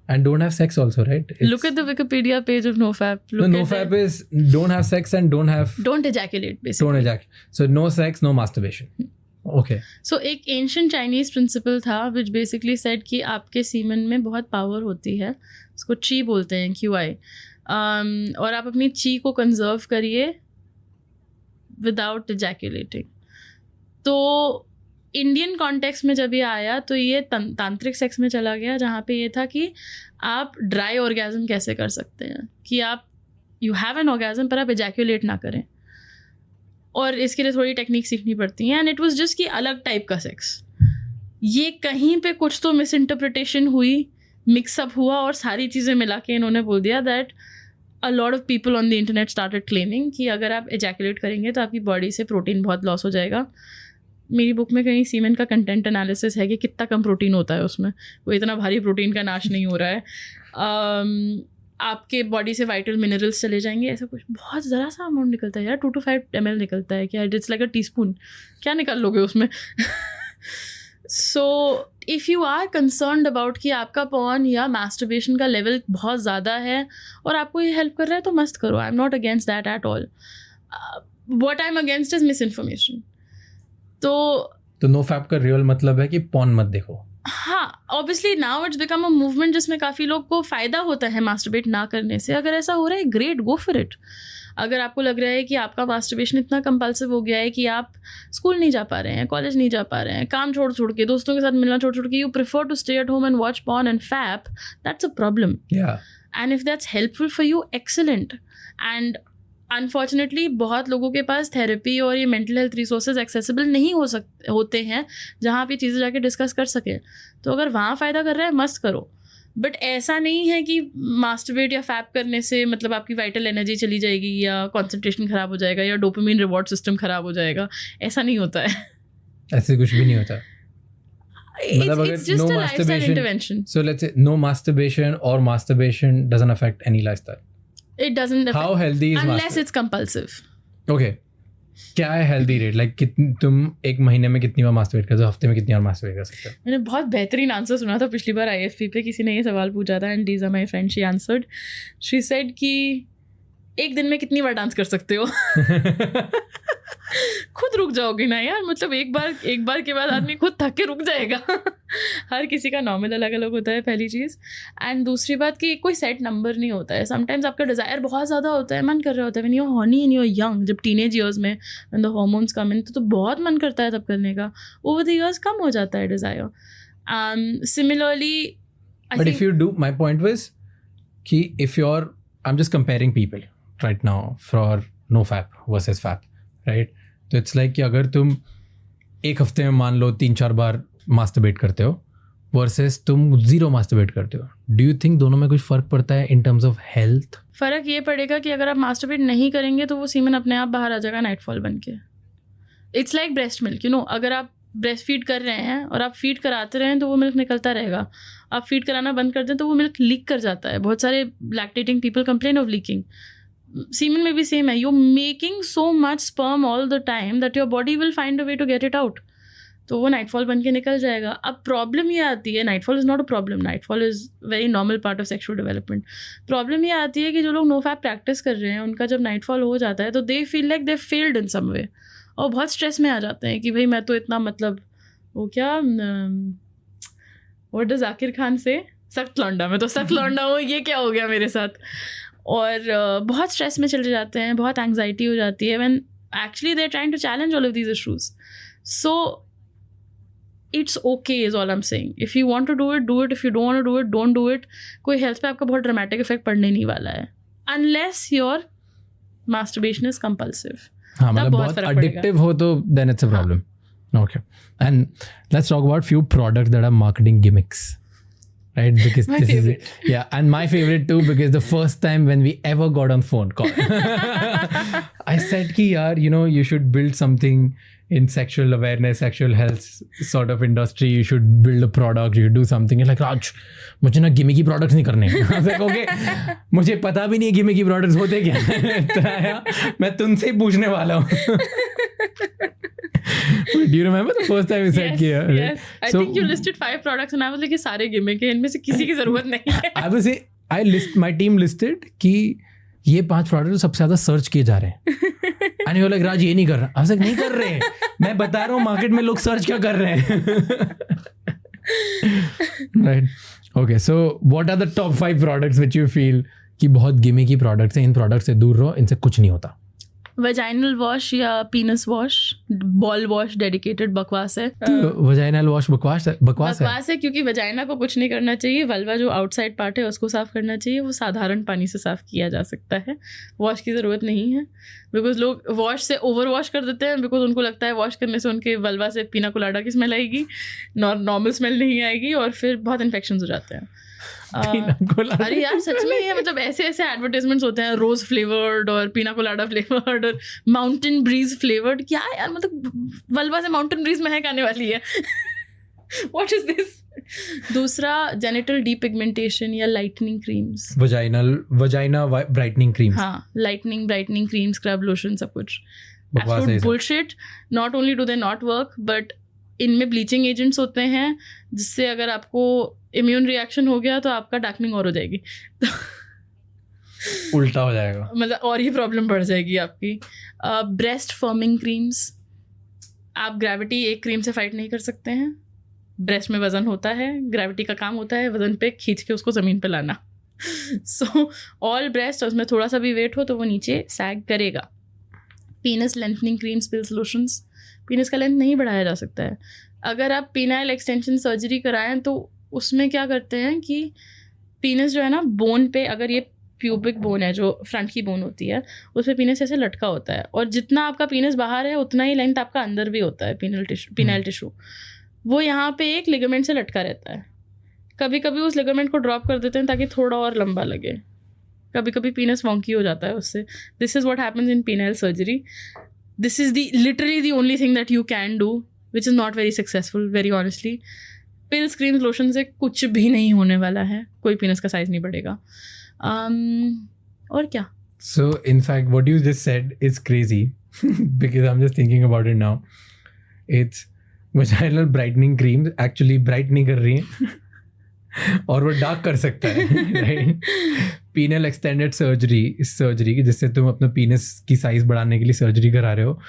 and don't have sex also, right? Look at the Wikipedia page of NoFap. NoFap is don't have sex and don't ejaculate basically. Don't ejaculate. So no sex, no masturbation. Okay. So एक ancient Chinese principle था which basically said कि आपके सीमन में बहुत पावर होती है, उसको ची बोलते हैं, QI, और आप अपनी ची को कंजर्व करिए विदाउट एजैकुलेटिंग। तो इंडियन कॉन्टेक्स्ट में जब ये आया तो ये तांत्रिक सेक्स में चला गया, जहाँ पे ये था कि आप ड्राई ऑर्गेज़म कैसे कर सकते हैं, कि आप यू हैव एन ऑर्गेज़म पर आप एजैकुलेट ना करें, और इसके लिए थोड़ी टेक्निक सीखनी पड़ती है। एंड इट वाज जस्ट कि अलग टाइप का सेक्स। ये कहीं पे कुछ तो मिस इंटरप्रिटेशन हुई, मिक्सअप हुआ और सारी चीज़ें मिला के इन्होंने बोल दिया that a lot of people on the internet started claiming कि अगर आप ejaculate करेंगे तो आपकी बॉडी से प्रोटीन बहुत लॉस हो जाएगा. मेरी बुक में कहीं सीमेन का कंटेंट एनालिसिस है कि कितना कम प्रोटीन होता है उसमें, वो इतना भारी प्रोटीन का नाश नहीं हो रहा है. आपके बॉडी से वाइटल मिनरल्स चले जाएंगे, ऐसा कुछ. बहुत ज़रा सा अमाउंट निकलता है यार, 2 to 5 ml निकलता है क्या, इट्स लाइक अ टीस्पून, क्या निकाल लोगे उसमें. So if you are concerned about कि आपका पॉर्न या मास्टरबेशन का लेवल बहुत ज़्यादा है और आपको ये हेल्प कर रहा है तो मस्त करो. आई am not against that at all. What I am against is miss information. तो नो फैप का रियल मतलब है कि पॉर्न मत देखो. हाँ, obviously now it's become a movement जिसमें काफ़ी लोग को फ़ायदा होता है मास्टरबेट ना करने से. अगर ऐसा हो रहा है, ग्रेट, गो फॉर इट. अगर आपको लग रहा है कि आपका मास्टरबेशन इतना कंपल्सिव हो गया है कि आप स्कूल नहीं जा पा रहे हैं, कॉलेज नहीं जा पा रहे हैं, काम छोड़ के, दोस्तों के साथ मिलना छोड़ के, you prefer to stay at home and watch porn and fap, that's a problem. And if that's helpful for you, excellent. And unfortunately बहुत लोगों के पास थेरेपी और ये मेंटल हेल्थ रिसोर्सेज एक्सेसिबल नहीं होते हैं जहाँ आप ये चीज़ें जाके डिस्कस कर सकें. तो अगर वहाँ फ़ायदा कर रहा है, मस्त करो. बट ऐसा नहीं है कि मास्टरबेट या फैप करने से मतलब आपकी वाइटल एनर्जी चली जाएगी या कॉन्सेंट्रेशन ख़राब हो जाएगा या डोपामिन रिवॉर्ड सिस्टम ख़राब हो जाएगा. ऐसा नहीं होता है. ऐसे कुछ भी नहीं होता. It's just a lifestyle intervention. So let's say no masturbation or masturbation doesn't affect any lifestyle. It doesn't affect. How healthy is unless it's compulsive. Okay. क्या है हेल्दी रेट? लाइक तुम एक महीने में कितनी बार मास्टरबेट करते हो, हफ्ते में कितनी बार मास्टरबेट कर सकते हो? मैंने बहुत बेहतरीन आंसर सुना था पिछली बार IFP पे, किसी ने ये सवाल पूछा था and Deeja my friend, she answered, she said कि एक दिन में कितनी बार डांस कर सकते हो. खुद रुक जाओगे ना यार, मतलब एक बार के बाद आदमी खुद थक के रुक जाएगा. हर किसी का नॉर्मल अलग अलग होता है, पहली चीज़. एंड दूसरी बात कि कोई सेट नंबर नहीं होता है. समटाइम्स आपका डिज़ायर बहुत ज़्यादा होता है, मन कर रहा होता है. When you are horny and you are young, जब टीनेज ईयर्स में when the hormones come in, तो बहुत मन करता है तब करने का. ओवर द ईयर्स कम हो जाता है desire. Similarly but if you do, my point was कि if you are, I am just comparing people right now for no fap versus fap, right? तो इट्स लाइक कि अगर तुम एक हफ्ते में मान लो 3-4 बार मास्टरबेट करते हो वर्सेस तुम 0 मास्टरबेट करते हो, डू यू थिंक दोनों में कुछ फ़र्क पड़ता है इन टर्म्स ऑफ हेल्थ? फ़र्क ये पड़ेगा कि अगर आप मास्टरबेट नहीं करेंगे तो वो सीमन अपने आप बाहर आ जाएगा नाइटफॉल बन के. It's like breast milk, you know. अगर आप ब्रेस्ट फीड कर रहे हैं और आप फीड कराते रहें तो वो मिल्क निकलता रहेगा. आप फीड कराना बंद कर दें तो वो मिल्क लीक कर जाता है. बहुत सारे lactating people complain of leaking. Semen में भी सेम है. You making so much sperm all the time that your body will find a way to get it out. तो वो नाइटफॉल बन के निकल जाएगा. अब प्रॉब्लम ये आती है, nightfall is not a problem, nightfall is very normal part of sexual development. Problem ये आती है कि जो लोग नो फैप प्रैक्टिस कर रहे हैं, उनका जब नाइटफॉल हो जाता है तो they feel like they failed in some way, और बहुत स्ट्रेस में आ जाते हैं कि भाई मैं तो इतना, मतलब वो क्या, व्हाट डज जाकिर खान से, सख्त लौंडा, मैं तो सख्त लौंडा हूँ, ये क्या हो गया मेरे साथ. और बहुत स्ट्रेस में चले जाते हैं, बहुत एंग्जाइटी हो जाती है when actually they are trying to challenge all of these issues. So it's okay is all I am saying. If you want to do it. If you don't want to do it, don't do it. कोई हेल्थ पे आपका बहुत ड्रामेटिक इफेक्ट पड़ने नहीं वाला है unless your masturbation is compulsive. हाँ, मतलब बहुत addictive हो तो then it's a problem. Okay. And let's talk about few products that are marketing gimmicks. Right? Because My this favorite. is it. Yeah, and my favorite too, because the first time when we ever got on phone call, I said ki yaar, you know, you should build something in sexual awareness, sexual health sort of industry. You should build a product, you should do something. You're like, Raj, मुझे ना गिमिकी प्रोडक्ट्स नहीं करने. I was like, okay, मुझे पता भी नहीं गिमिकी प्रोडक्ट्स होते क्या. तो आया, मैं तुमसे ही पूछने वाला हूँ. Do you remember the first time you said कि yes. I think you listed 5 products and I was like, ये सारे गिमिक हैं, इनमें से किसी की ज़रूरत नहीं है. My team listed कि ये 5 प्रोडक्ट सबसे ज़्यादा सर्च किए जा रहे हैं. And you're like, राज ये नहीं कर रहा. I was like, नहीं कर रहे. मैं बता रहा हूँ मार्केट में लोग सर्च क्या कर रहे हैं. Right. Okay, so what are the top 5 products which you feel कि बहुत गिमिकी प्रोडक्ट्स हैं, इन प्रोडक्ट से दूर रहो, इनसे कुछ नहीं होता? वजाइनल वॉश या पीनस वॉश, बॉल वॉश डेडिकेटेड बकवास है. वजाइनल वॉश बकवास है क्योंकि वजाइना को कुछ नहीं करना चाहिए. वल्वा जो आउटसाइड पार्ट है उसको साफ करना चाहिए. वो साधारण पानी से साफ किया जा सकता है. वॉश की ज़रूरत नहीं है. बिकॉज लोग वॉश से ओवर वॉश कर देते हैं, बिकॉज उनको लगता है वॉश करने से उनके वल्वा से पीना कोलाडा की स्मेल आएगी, नॉर्मल स्मेल नहीं आएगी, और फिर बहुत इन्फेक्शन हो जाते हैं. अरे यार सच में ये मतलब ऐसे ऐसे एडवर्टाइजमेंट्स होते हैं, रोज फ्लेवर्ड और पीना कोलाडा फ्लेवर्ड और माउंटेन ब्रीज फ्लेवर्ड। क्या यार, मतलब वल्वा से माउंटेन ब्रीज महक आने वाली है। What is this? दूसरा जेनिटल डीपिगमेंटेशन या lightening creams, vagina brightening creams. हाँ, lightening brightening cream, scrub lotion, सब कुछ बकवास है। Bullshit. Not only do they not work, but इनमें ब्लीचिंग एजेंट्स होते हैं जिससे अगर आपको इम्यून रिएक्शन हो गया तो आपका डार्कनिंग और हो जाएगी, उल्टा हो जाएगा, मतलब और ही प्रॉब्लम बढ़ जाएगी आपकी। ब्रेस्ट फर्मिंग क्रीम्स, आप ग्रेविटी एक क्रीम से फाइट नहीं कर सकते हैं। ब्रेस्ट में वजन होता है, ग्रेविटी का काम होता है वजन पे खींच के उसको ज़मीन पे लाना। सो ऑल ब्रेस्ट, उसमें थोड़ा सा भी वेट हो तो वो नीचे सैग करेगा। पीनस लेंथनिंग क्रीम्स, पिल्स, लोशंस। पीनस का लेंथ नहीं बढ़ाया जा सकता है। अगर आप पीनाइल एक्सटेंशन सर्जरी कराएं तो उसमें क्या करते हैं कि पीनस जो है ना, बोन पे, अगर ये प्यूबिक बोन है जो फ्रंट की बोन होती है, उस पर पीनस ऐसे लटका होता है, और जितना आपका पीनस बाहर है उतना ही लेंथ आपका अंदर भी होता है। पीनाइल टिश्यू वो यहाँ पे एक लिगामेंट से लटका रहता है। कभी कभी उस लिगामेंट को ड्रॉप कर देते हैं ताकि थोड़ा और लंबा लगे। कभी कभी पीनस वॉन्की हो जाता है उससे। This is what happens in penile surgery. This is literally the only thing that you can do, which is not very successful, very honestly. Pills, creams, lotion से कुछ भी नहीं होने वाला है, कोई पीनस का साइज नहीं बढ़ेगा। और क्या? So in fact what you just said is crazy because I'm just thinking about it now. It's vaginal brightening cream actually bright नहीं कर रही है और वो डार्क कर सकता है, राइट? पीनल एक्सटेंडेड सर्जरी, इस सर्जरी की जिससे तुम अपना पीनस की साइज बढ़ाने के लिए सर्जरी करा रहे हो,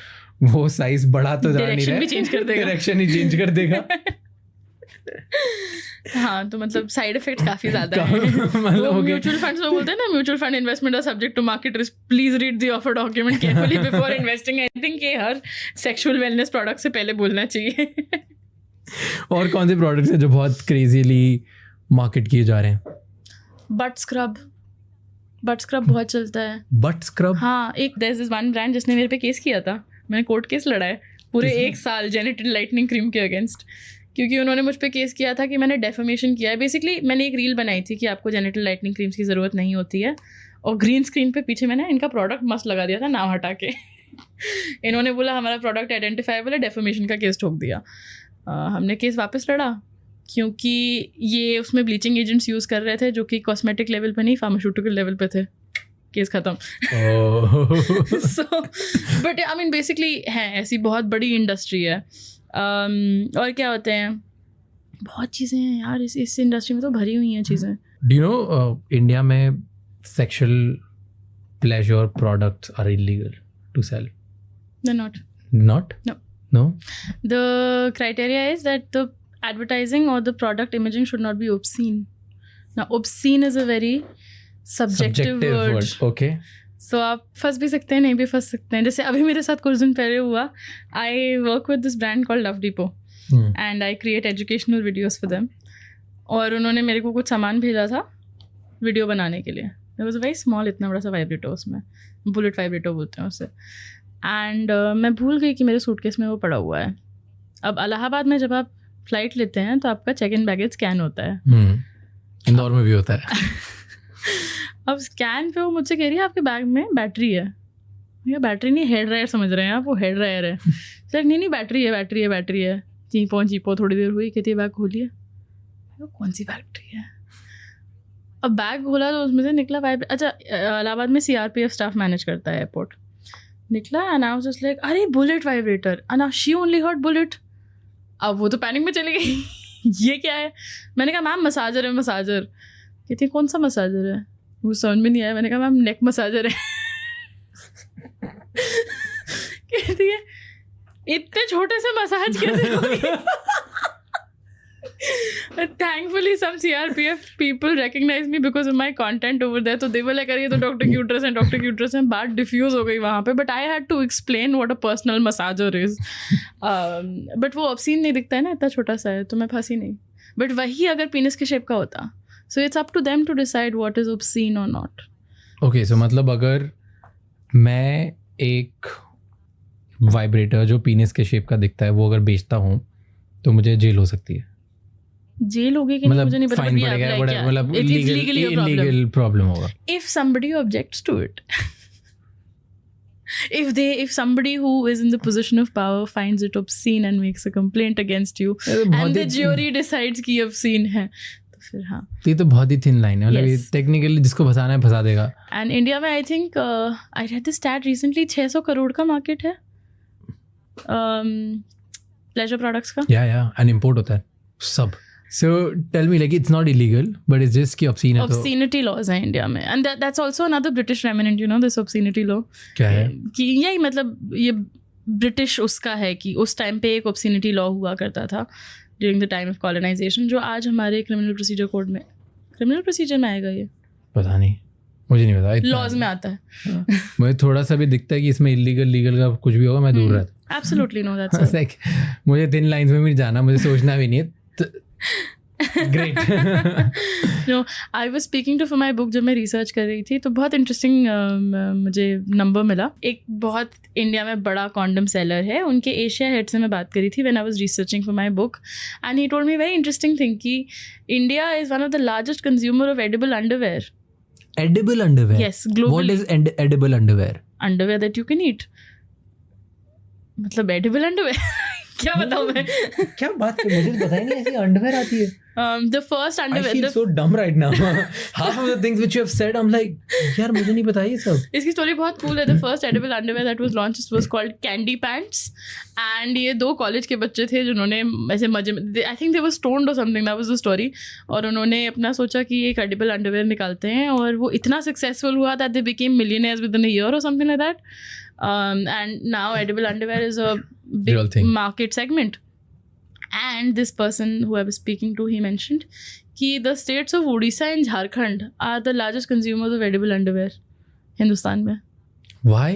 वो साइज बढ़ा तो जा नहीं रहा है, डायरेक्शन ही चेंज कर देगा। हाँ, तो मतलब साइड इफेक्ट काफी ज्यादा है। मतलब म्यूचुअल फंड्स में बोलते हैं ना, mutual fund investment are subject to market risk, please read the offer document carefully before investing. I think ये हर सेक्सुअल वेलनेस प्रोडक्ट से पहले बोलना चाहिए। और कौन से प्रोडक्ट्स हैं जो बहुत क्रेजीली मार्केट किए जा रहे हैं? बट स्क्रब बहुत चलता है। But scrub? हाँ, एक देयर इज वन ब्रांड जिसने मेरे पे केस किया था। मैंने कोर्ट केस लड़ा है पूरे 1 साल जेनिटल लाइटनिंग क्रीम के अगेंस्ट, क्योंकि उन्होंने मुझ पे केस किया था कि मैंने डेफेमेशन किया है। बेसिकली मैंने एक रील बनाई थी कि आपको जेनिटल लाइटनिंग क्रीम्स की ज़रूरत नहीं होती है, और ग्रीन स्क्रीन पे पीछे मैंने इनका प्रोडक्ट मस्त लगा दिया था, नाम हटा के। इन्होंने बोला हमारा प्रोडक्ट आइडेंटिफाइबल है, डेफेमेशन का केस ठोक दिया। हमने केस वापस लड़ा क्योंकि ये उसमें ब्लीचिंग एजेंट्स यूज़ कर रहे थे जो कि कॉस्मेटिक लेवल पे नहीं, फार्मास्यूटिकल लेवल पे थे। केस ख़त्म। So but I mean basically है, ऐसी बहुत बड़ी इंडस्ट्री है। और क्या होते हैं, बहुत चीज़ें हैं यार इस इंडस्ट्री में तो भरी हुई हैं चीज़ें। डू यू नो इंडिया में sexual pleasure products are illegal to sell? They're not? No? The criteria is that the advertising or the product imaging should not be obscene. Now obscene is a very subjective word. Okay. So आप फंस भी सकते हैं, नहीं भी फंस सकते हैं। जैसे अभी मेरे साथ कुछ दिन पहले हुआ, I work with this brand called Love Depot and I create educational videos for them. और उन्होंने मेरे को कुछ सामान भेजा था वीडियो बनाने के लिए। There was a very small, इतना बड़ा सा वाइब्रेटो, उसमें बुलेट वाइब्रेटो बोलते हैं उसे। एंड मैं भूल गई कि मेरे सूटकेस में वो पड़ा हुआ है। अब इलाहाबाद में जब आप फ्लाइट लेते हैं तो आपका चेक इन बैगेज स्कैन होता है। इंदौर में भी होता है। अब स्कैन पे वो मुझसे कह रही है आपके बैग में बैटरी है। भैया बैटरी नहीं, हेयर ड्रायर समझ रहे हैं आप, वो हेयर ड्रायर है। सर नहीं बैटरी है। चीपो थोड़ी देर हुई, कहती है बैग खोलिए। कौन सी बैटरी है? अब बैग खोला तो उसमें से निकला अच्छा, इलाहाबाद में CRPF स्टाफ मैनेज करता है एयरपोर्ट। निकला and I was just like, अरे bullet vibrator, and she only heard bullet. अब वो तो पैनिक में चली गई। ये क्या है? मैंने कहा मैम मसाजर है, मसाजर। कहती है कौन सा मसाजर है? वो समझ में नहीं आया। मैंने कहा मैम नेक मसाजर है। कहती है इतने छोटे से मसाज कैसे होगी? Thankfully some CRPF people recognize me because of my content over there, तो they were like अरे ये तो डॉक्टर क्यूट्रस हैं। बात डिफ्यूज हो गई वहाँ पे, but I had to explain what a personal massager is. But वो obscene नहीं दिखता है ना, इतना छोटा सा है, तो मैं फंसी नहीं। But वही अगर पीनस के शेप का होता, so it's up to them to decide what is obscene or not. Okay, so मतलब अगर मैं एक वाइब्रेटर जो पीनस के शेप का दिखता है वो अगर बेचता हूँ तो मुझे जेल हो सकती है? जेल होगी कि नहीं मुझे नहीं पता, फाइन पड़ेगा, मतलब इलीगल प्रॉब्लम होगा if somebody objects to it. if somebody who is in the position of power finds it obscene and makes a complaint against you and the jury decides कि obscene है, तो फिर हाँ, ये तो बहुत ही थिन लाइन है, मतलब ये Yes. टेक्निकली जिसको फंसाना है फंसा देगा. and India में I think I read the stat recently 600 crore का मार्केट है pleasure products का. या एंड इंपोर्ट होता है सब. So tell me, like, it's not illegal, but it's just कि obscene है तो Obscenity laws हैं इंडिया में, and that's also another British remnant, you know, this obscenity law. क्या है? कि यही मतलब ये ब्रिटिश उसका है कि उस टाइम पे एक obscenity law हुआ करता था during the time of colonization, जो आज हमारे criminal procedure code में, criminal procedure में आएगा ये, पता नहीं, मुझे नहीं पता इतना. laws में आता है. मुझे थोड़ा सा भी दिखता है कि इसमें लीगल का कुछ भी होगा, मैं दूर रहता हूँ. Absolutely no, that's all. Like, मुझे थिन लाइंस में भी जाना, मुझे सोचना भी नहीं है. Great. No, I was speaking to for my book, जब मैं रिसर्च कर रही थी तो बहुत इंटरेस्टिंग मुझे नंबर मिला. एक बहुत इंडिया में बड़ा कॉन्डम सेलर है, उनके एशिया हेड से मैं बात करी थी when I was researching for my book, and he told me very interesting thing कि India is one of the largest consumer of edible underwear. Edible underwear? Yes, globally. What is edible underwear? Underwear that you can eat. मतलब edible underwear. क्या बताऊँ मैं? क्या बात कर, मुझे पता ही नहीं ऐसी अंडरवेयर आती है. The first underwear. I feel so dumb right now. Half of the things which you have said, I'm like, यार मुझे नहीं पता ये सब. इसकी स्टोरी बहुत cool है. The first edible underwear that was launched was called Candy Pants, and ये 2 कॉलेज के बच्चे थे जिन्होंने ऐसे मजे में, I think they were stoned or something, that was the story, और उन्होंने अपना सोचा कि एक edible underwear निकालते हैं, और वो इतना successful हुआ that they became millionaires within a year or something like that. And now edible underwear is a Real big thing. market segment. And this person who I was speaking to, he mentioned कि the states of Odisha and Jharkhand are the largest consumers of edible underwear Hindustan में. Why?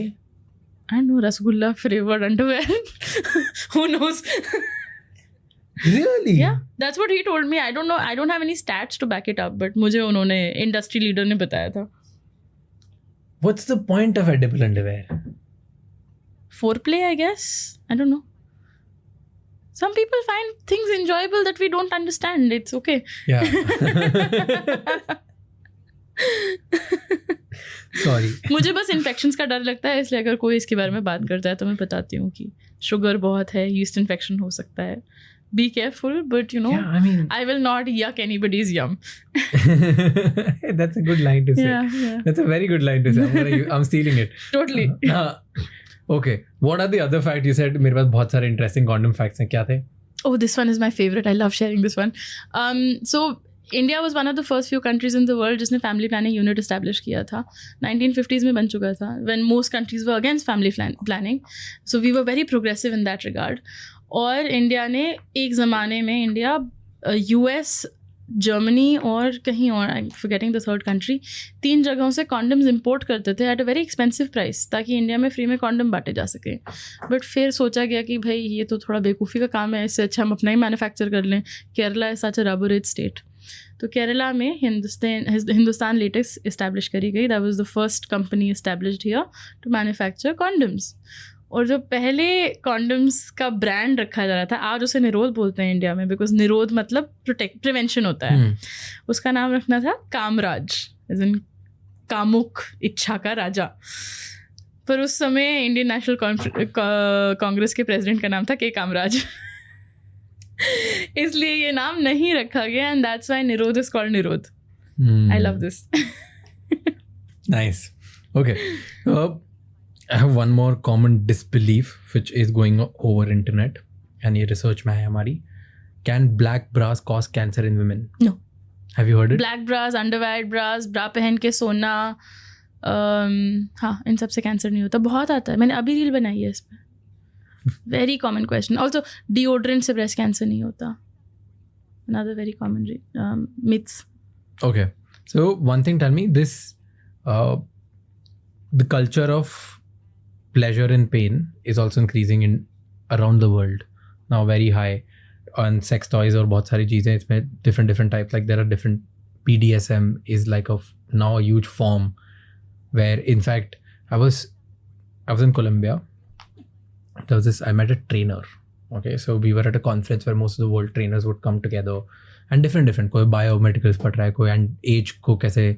I don't know, rasgulla flavored underwear. Who knows? Really? Yeah, that's what he told me. I don't know. I don't have any stats to back it up, but मुझे उन्होंने industry leader ने बताया था. What's the point of edible underwear? Foreplay, I guess. I don't know. Some people find things enjoyable that we don't understand. It's okay. Yeah. Sorry. मुझे बस इन्फेक्शंस का डर लगता है, इसलिए अगर कोई इसके बारे में बात करता है तो मैं बताती हूँ कि शुगर बहुत है, yeast infection हो सकता है. Be careful, but you know, Yeah, I mean, I will not yuck anybody's yum. that's a good line to say. Yeah. That's a very good line to say. I'm stealing it. Totally. Okay. What are the other facts? You said मेरे पास बहुत सारे interesting condom facts हैं. क्या थे? Oh, this one is my favorite. I love sharing this one. So India was one of the first few countries in the world जिसने family planning unit establish किया था. 1950s में बन चुका था, when most countries were against family planning. So we were very progressive in that regard. और इंडिया ने एक ज़माने में इंडिया US, जर्मनी और कहीं और, I am forgetting the third country, 3 जगहों से कॉन्डम्स इंपोर्ट करते थे at a very expensive price, ताकि इंडिया में फ्री में कॉन्डम बांटे जा सके. बट फिर सोचा गया कि भाई ये तो थोड़ा बेवकूफ़ी का काम है, इससे अच्छा हम अपना ही मैन्युफैक्चर कर लें. Kerala is such a rubber rich state. तो केरला में हिंदुस्तान लेटेक्स इस्टेब्लिश करी गई. That was the first company established here to manufacture condoms. और जो पहले कॉन्डम्स का ब्रांड रखा जा रहा था, आज उसे निरोध बोलते हैं इंडिया में, बिकॉज निरोध मतलब प्रिवेंशन होता है. उसका नाम रखना था कामराज, एज इन कामुक, इच्छा का राजा. पर उस समय इंडियन नेशनल कांग्रेस के प्रेसिडेंट का नाम था के कामराज. इसलिए ये नाम नहीं रखा गया, एंड दैट्स व्हाई निरोध इज कॉल्ड निरोध. I love this. Nice. Okay. I have one more common disbelief which is going over internet, and ये research में है हमारी. Can black bras cause cancer in women? No. Have you heard it? Black bras, underwear bras, bra पहन के सोना, हाँ, इन सब से कैंसर नहीं होता. बहुत आता है, मैंने अभी रील बनाई है इस पर. Very common question. Also, deodorant से breast cancer नहीं होता. Another very common myths. Okay. So one thing, tell me this, the culture of pleasure and pain is also increasing in around the world now, very high on sex toys और बहुत सारी चीज़ें इसमें different types. Like there are different, BDSM is like now a huge form where in fact I was in Colombia. I met a trainer. Okay, so we were at a conference where most of the world trainers would come together, and different कोई बायोमेडिकल्स पढ़ रहा है, कोई एंड एज को कैसे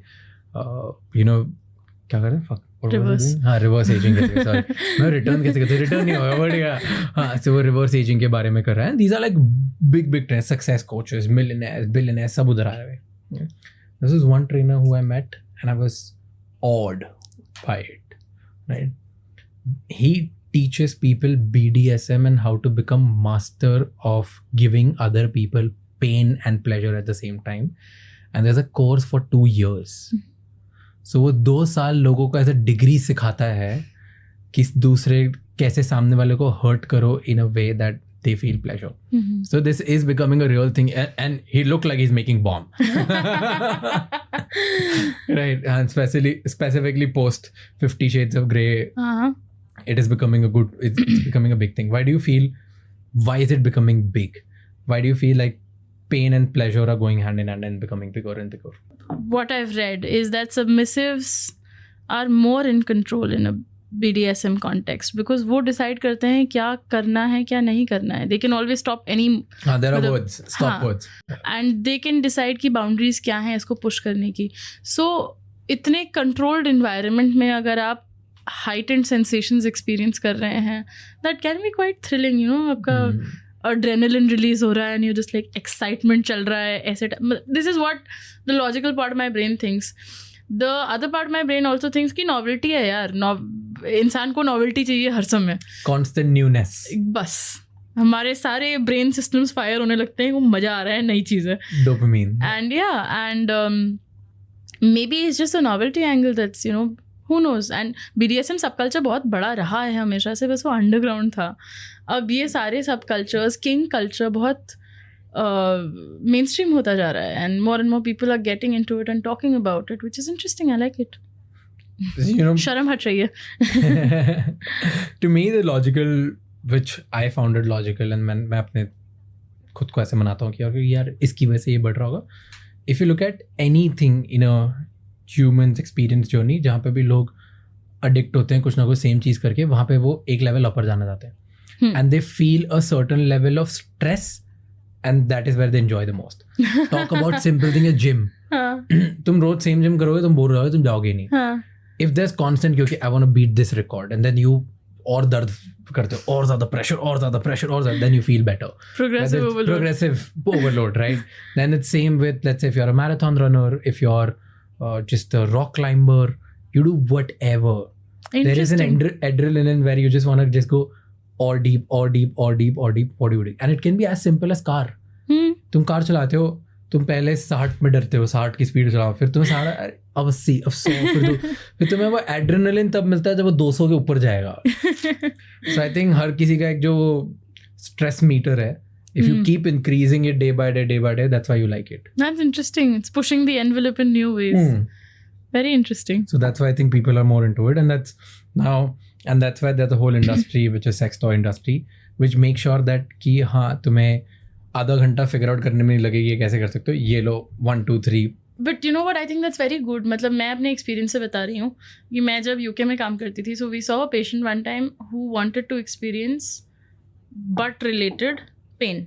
क्या कर रहे हैं, Reverse. हाँ रिवर्स एजिंग सॉरी मैं रिटर्न कैसे करते, रिटर्न नहीं होगा बढ़िया, हाँ so वो रिवर्स एजिंग के बारे में कर रहा है. These are like big trends, success coaches, millionaires, billionaires सब उधर आए हुए. This is one trainer who I met and I was awed by it, right? He teaches people BDSM and how to become master of giving other people pain and pleasure at the same time, and there's a course for 2 years. So वो 2 साल लोगों को ऐसे डिग्री सिखाता है कि दूसरे कैसे सामने वाले को हर्ट करो in a way that they feel pleasure. So this is becoming a real thing, and he looked like he's making bomb. Right, and specifically post 50 Shades of Grey. It is becoming it's becoming a big thing. Why do you feel, why is it becoming big? Why do you feel like pain and pleasure are going hand in hand and becoming bigger and bigger? What I've read is that submissives are more in control in a BDSM context because वो decide करते हैं क्या करना है क्या नहीं करना है. They can always stop any. There are words, stop words. And they can decide कि boundaries क्या हैं इसको push करने की. So इतने controlled environment में अगर आप heightened sensations experience कर रहे हैं, that can be quite thrilling, you know. आपका adrenaline release हो रहा है and you just like excitement चल रहा है ऐसे. This is what the logical part of my brain thinks. The other part of my brain also thinks कि novelty है यार, इंसान को novelty चाहिए हर समय. Constant newness. बस हमारे सारे brain systems fire होने लगते हैं, वो मजा आ रहा है, नई चीज़ है. Dopamine. And yeah, and maybe it's just a novelty angle that's, you know, who knows. And BDSM सब कल्चर बहुत बड़ा रहा है हमेशा से, बस वो अंडरग्राउंड था. अब ये सारे सब कल्चर्स, किंग कल्चर बहुत मेन स्ट्रीम होता जा रहा है, and more people are getting into it and talking about it, which is interesting. I like it. शर्म हट रही है. To me the logical which I found it logical, and मैं अपने खुद को ऐसे मनाता हूँ कि यार इसकी वजह से ये बढ़ रहा होगा. If you look at anything in a human experience journey, जहाँ पे भी लोग अडिक्ट होते हैं कुछ ना कुछ सेम चीज़ करके, वहाँ पे वो एक लेवल अपर जाना चाहते हैं. And they feel a certain level of stress, and that is where they enjoy the most. Talk about simple thing as gym. तुम रोज सेम जिम करोगे, तुम बोर रहोगे, तुम जाओगे नहीं. If there's constant क्योंकि I want to beat this record, and then you और दर्द करते हो, और ज़्यादा pressure, और ज़्यादा pressure, और ज़्यादा, then you feel better. Progressive overload, right? Then it's same with, let's say if you're a marathon runner, if you're just a rock climber, you do whatever. There is an adrenaline where you just want to just go or deep, what do you do? And it can be as simple as car. तुम कार चलाते हो, तुम पहले 60 में डरते हो, 60 की स्पीड चलाओ, फिर तुम्हें 80, अब 100, फिर तुम्हें वो एड्रेनलिन तब मिलता है जब वो 200 के ऊपर जाएगा. So I think हर किसी का एक जो स्ट्रेस मीटर है, if you keep increasing it day by day, that's why you like it. That's interesting. It's pushing the envelope in new ways. Very interesting. So that's why I think people are more into it, and that's why there's a whole industry which is sex toy industry, which makes sure that कि हाँ तुम्हें आधा घंटा फिगर आउट करने में नहीं लगेगी ये कैसे कर सकते हो, ये लो 1 2 3. But you know what, I think that's very good. मतलब मैं अपने एक्सपीरियंस से बता रही हूँ कि मैं जब यूके में काम करती थी, so we saw a patient one time who wanted to experience butt related pain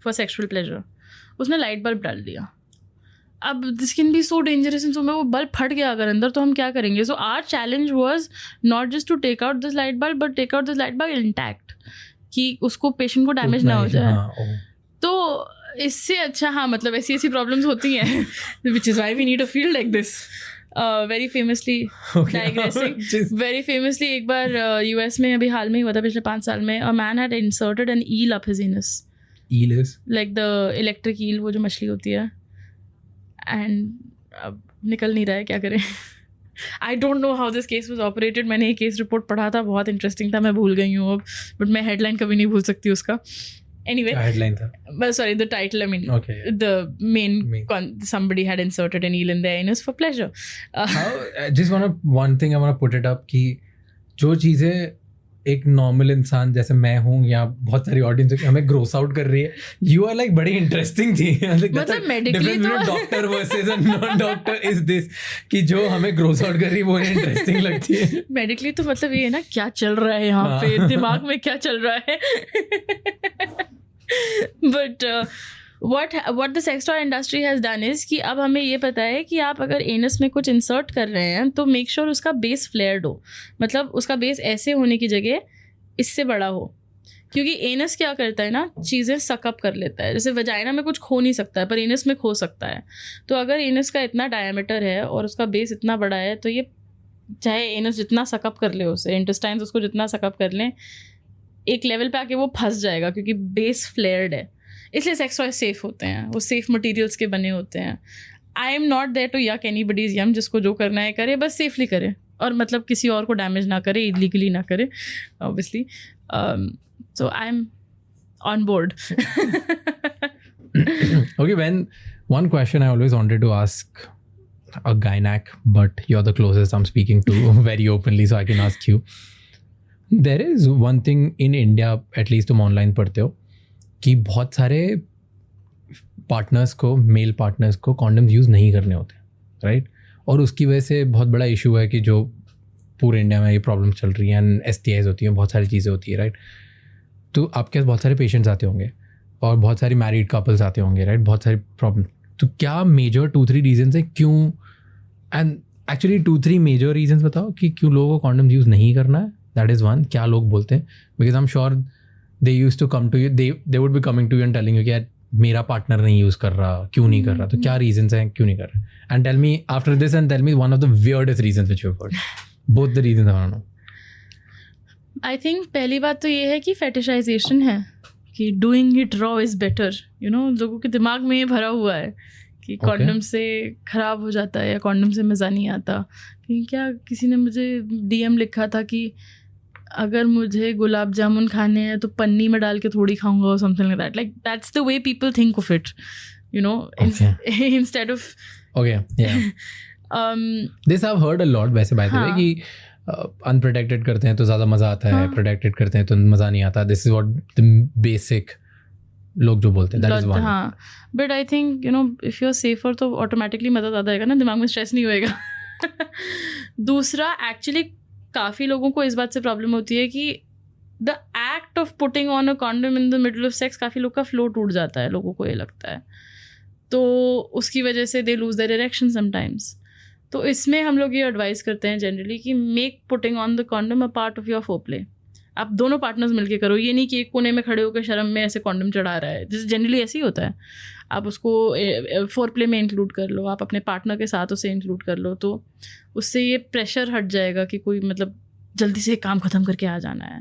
for sexual pleasure. उसने लाइट बल्ब डाल दिया. अब this can be so dangerous, इन सो में वो बल्ब फट गया अगर अंदर, तो हम क्या करेंगे. So our challenge was not just to take out this light bulb, but take out this light bulb intact, कि उसको पेशेंट को डैमेज ना हो जाए. तो इससे अच्छा, हाँ मतलब ऐसी प्रॉब्लम्स होती हैं, which is why we need a field like this. Very famously digressing, very famously एक बार US में अभी हाल में ही हुआ था, पिछले 5 साल में, a man had inserted an eel up his anus. Eel is like the electric eel, वो जो मछली होती है, एंड अब निकल नहीं रहा है, क्या करें. आई don't know how this case was operated. मैंने एक केस रिपोर्ट पढ़ा था, बहुत इंटरेस्टिंग था, मैं भूल गई हूँ अब, बट मैं हेडलाइन कभी नहीं भूल सकती उसका. Anyway, headline था. Sorry, the title. I mean, okay, yeah. The somebody had inserted an eel in their anus for pleasure. One thing I want to put it up कि जो चीज़ें एक नॉर्मल इंसान जैसे मैं हूँ या बहुत सारी ऑडियंस हमें ग्रोस आउट कर रही है, यू आर लाइक बड़ी इंटरेस्टिंग थी. मतलब मेडिकली तो doctor versus non doctor is this, कि जो हमें ग्रोस आउट कर रही है वो इंटरेस्टिंग लगती है. मेडिकली तो मतलब ये है ना, क्या चल रहा है यहाँ पे, दिमाग में क्या चल रहा है. But what the sex toy industry has done is कि अब हमें ये पता है कि आप अगर एनस में कुछ इंसर्ट कर रहे हैं तो मेक श्योर उसका बेस फ्लेयर्ड हो, मतलब उसका बेस ऐसे होने की जगह इससे बड़ा हो, क्योंकि एनस क्या करता है ना, चीज़ें सकअप कर लेता है। जैसे वजाइना में कुछ खो नहीं सकता है पर एनस में खो सकता है। तो अगर एनस का इतना डायमीटर है और उसका बेस इतना बड़ा है तो ये चाहे एनस जितना सकअप कर ले, उसे इंटेस्टाइन्स उसको जितना सकअप कर लें, एक लेवल पे आके वो फंस जाएगा क्योंकि बेस फ्लेयर्ड है। इसलिए सेक्स टॉय सेफ होते हैं, वो सेफ मटेरियल्स के बने होते हैं। I am not there to yuck anybody's yum, जिसको जो करना है करे, बस सेफली करे और मतलब किसी और को डैमेज ना करे, इलीगली ना करे obviously. So I am on board. Okay, when one question I always wanted to ask a gynac, but you're the closest I'm speaking to very openly, so I can ask you. There is one thing in India, at least तुम ऑनलाइन पढ़ते हो, कि बहुत सारे पार्टनर्स को, मेल पार्टनर्स को कॉन्डम्स यूज़ नहीं करने होते, राइट? और उसकी वजह से बहुत बड़ा इशू है कि जो पूरे इंडिया में ये प्रॉब्लम चल रही हैं, STIs होती हैं, बहुत सारी चीज़ें होती है, राइट? तो आपके पास बहुत सारे पेशेंट्स आते होंगे और बहुत सारी मैरिड कपल्स आते होंगे, राइट? बहुत सारी प्रॉब्लम। तो क्या मेजर 2-3 रीजन्स हैं क्यों, एंड एक्चुअली 2-3 मेजर रीजन्स बताओ कि क्यों लोगों को कॉन्डम्स यूज़ नहीं करना है? That is one. क्या लोग बोलते हैं? Because I am sure they used to come to you, they would be coming to you and telling you कि यार मेरा पार्टनर नहीं यूज़ कर रहा, क्यों नहीं कर रहा? तो क्या रीजंस हैं क्यों नहीं कर रहा? And tell me after this, and tell me one of the weirdest reasons which you have heard. Both the reasons I want to know. I think पहली बात तो ये है कि फेटिशाइजेशन है कि doing it raw is better. You know, लोगों के दिमाग में ये भरा हुआ है कि कॉन्डम से ख़राब हो जाता है या कॉन्डम से मज़ा नहीं आता। कहीं क्या किसी ने मुझे DM लिखा था कि अगर मुझे गुलाब जामुन खाने हैं तो पन्नी में डाल के थोड़ी खाऊंगा और something like that. Like that's the way people think of it, you know, instead of okay या this I have heard a lot वैसे बाय द वे कि अनप्रोटेक्टेड करते हैं तो ज़्यादा मज़ा आता है, प्रोटेक्टेड करते हैं तो मज़ा नहीं आता। This is what the basic लोग जो बोलते हैं, दैट इज वन। हाँ, but I think you know if you are safer तो ऑटोमेटिकली मज़ा ज़्यादा आएगा ना, दिमाग में स्ट्रेस नहीं होएगा। दूसरा, एक्चुअली काफ़ी लोगों को इस बात से प्रॉब्लम होती है कि the act of putting on a condom in the middle of sex, काफ़ी लोग का फ्लो टूट जाता है, लोगों को ये लगता है, तो उसकी वजह से they lose their erection sometimes. तो इसमें हम लोग ये एडवाइस करते हैं जनरली कि make putting on the condom a part of your foreplay. आप दोनों पार्टनर्स मिलके करो, ये नहीं कि एक कोने में खड़े होकर शर्म में ऐसे कॉन्डम चढ़ा रहा है, जैसे जनरली ऐसे ही होता है। आप उसको फोरप्ले में इंक्लूड कर लो, आप अपने पार्टनर के साथ उसे इंक्लूड कर लो, तो उससे ये प्रेशर हट जाएगा कि कोई मतलब जल्दी से काम ख़त्म करके आ जाना है।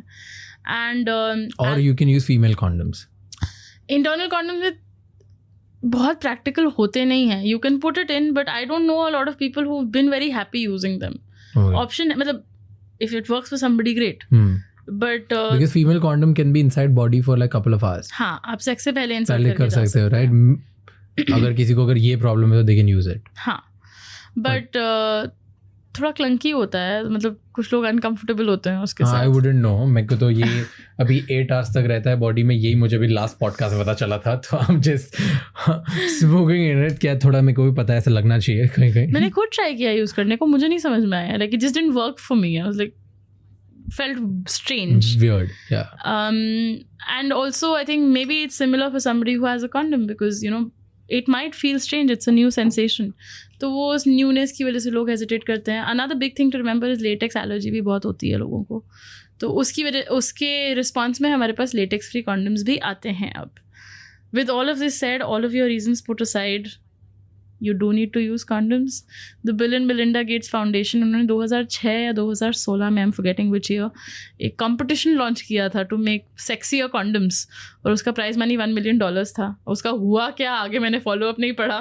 एंड और you can use female condoms. Internal condoms में बहुत प्रैक्टिकल होते नहीं हैं। You can put it in, but I don't know a lot of people who been very happy using them. Option मतलब if it works for somebody great, but because female condom can be inside body for like couple of hours. हाँ, आप सेक्स से पहले इंसर्ट कर सकते हो, राइट? अगर किसी को अगर ये प्रॉब्लम है तो दे कैन यूज इट। हाँ, बट थोड़ा क्लंकी होता है, मतलब कुछ लोग अनकंफर्टेबल होते हैं उसके साथ। आई वुडंट नो, मेरे को तो ये अभी 8 आवर्स तक रहता है बॉडी में, यही मुझे भी लास्ट पॉडकास्ट में पता चला था। तो आई am just smoking in it. क्या थोड़ा मेरे को भी पता है ऐसा लगना चाहिए कहीं कहीं। मैंने खुद ट्राई किया यूज करने को, मुझे नहीं समझ में आया, like it just didn't work for me. I was like felt strange, weird, yeah. And also I think maybe it's similar for somebody who has a condom, because you know it might feel strange, it's a new sensation, तो वो उस न्यूनेस की वजह से लोग हेजिटेट करते हैं। Another big thing to remember is latex allergy भी बहुत होती है लोगों को, तो उसकी वजह, उसके रिस्पॉन्स में हमारे पास लेटेक्स फ्री कॉन्डम्स भी आते हैं अब। With all of this said, all of your reasons put aside, you do need to use condoms. The Bill and Melinda Gates Foundation उन्होंने 2006 या 2016 में, I'm forgetting which year, एक competition launch किया था to make sexier condoms, और उसका प्राइस मनी $1 million था। उसका हुआ क्या आगे मैंने फॉलो अप नहीं पढ़ा,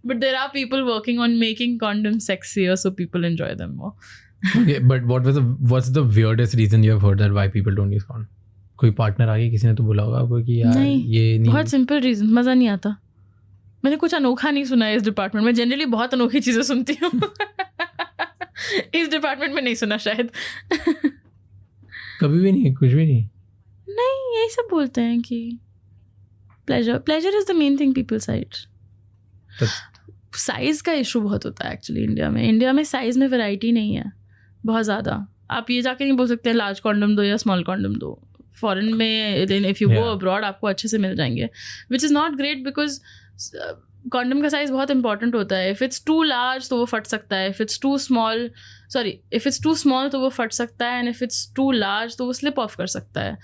but there are people working on making condoms sexier so people enjoy them more. Okay, but what's the weirdest reason you have heard that why people don't use condom? कोई पार्टनर आगे किसी ने तो बोला होगा आपको कि यार ये नहीं, बहुत सिंपल रीजन, मज़ा नहीं आता। मैंने कुछ अनोखा नहीं सुना है इस डिपार्टमेंट में, जनरली बहुत अनोखी चीज़ें सुनती हूँ। इस डिपार्टमेंट में नहीं सुना शायद। कभी भी नहीं, कुछ भी नहीं। नहीं, यही सब बोलते हैं कि pleasure is the main thing people side. Size का इशू बहुत होता है एक्चुअली इंडिया में साइज़ में वैरायटी नहीं है बहुत ज़्यादा। आप ये जाके नहीं बोल सकते लार्ज कॉन्डम दो या स्मॉल कॉन्डम दो। फॉरेन में इफ़ यू गो अब्रॉड आपको अच्छे से मिल जाएंगे, which is not great because condom का साइज़ बहुत इंपॉर्टेंट होता है. इफ़ इट्स टू लार्ज तो वो फट सकता है, इफ़ इट्स टू स्मॉल तो वो फट सकता है, and if it's too large तो वो स्लिप ऑफ कर सकता है,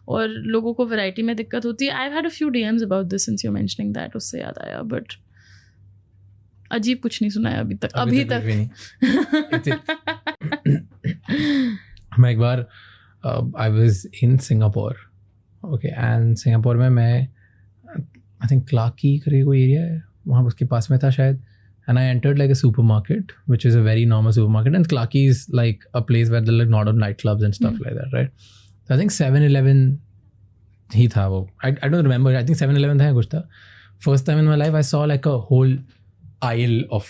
और लोगों को वैरायटी में दिक्कत होती है. I had a few DMs about this since you mentioning that, उससे याद आया, बट अजीब कुछ नहीं सुना है अभी तक. मैं एक बार I was in Singapore, okay, and Singapore में मैं आई थिंक क्लार्क की करके कोई एरिया है वहाँ, उसके पास में था शायद, and I entered like a supermarket which is a very normal supermarket, and Clarke is like a place where there are like not of nightclubs and stuff like that, right? So I think 7-Eleven ही था वो, I don't remember, I think 7-Eleven था या कुछ था. First time in my life I saw like a whole aisle of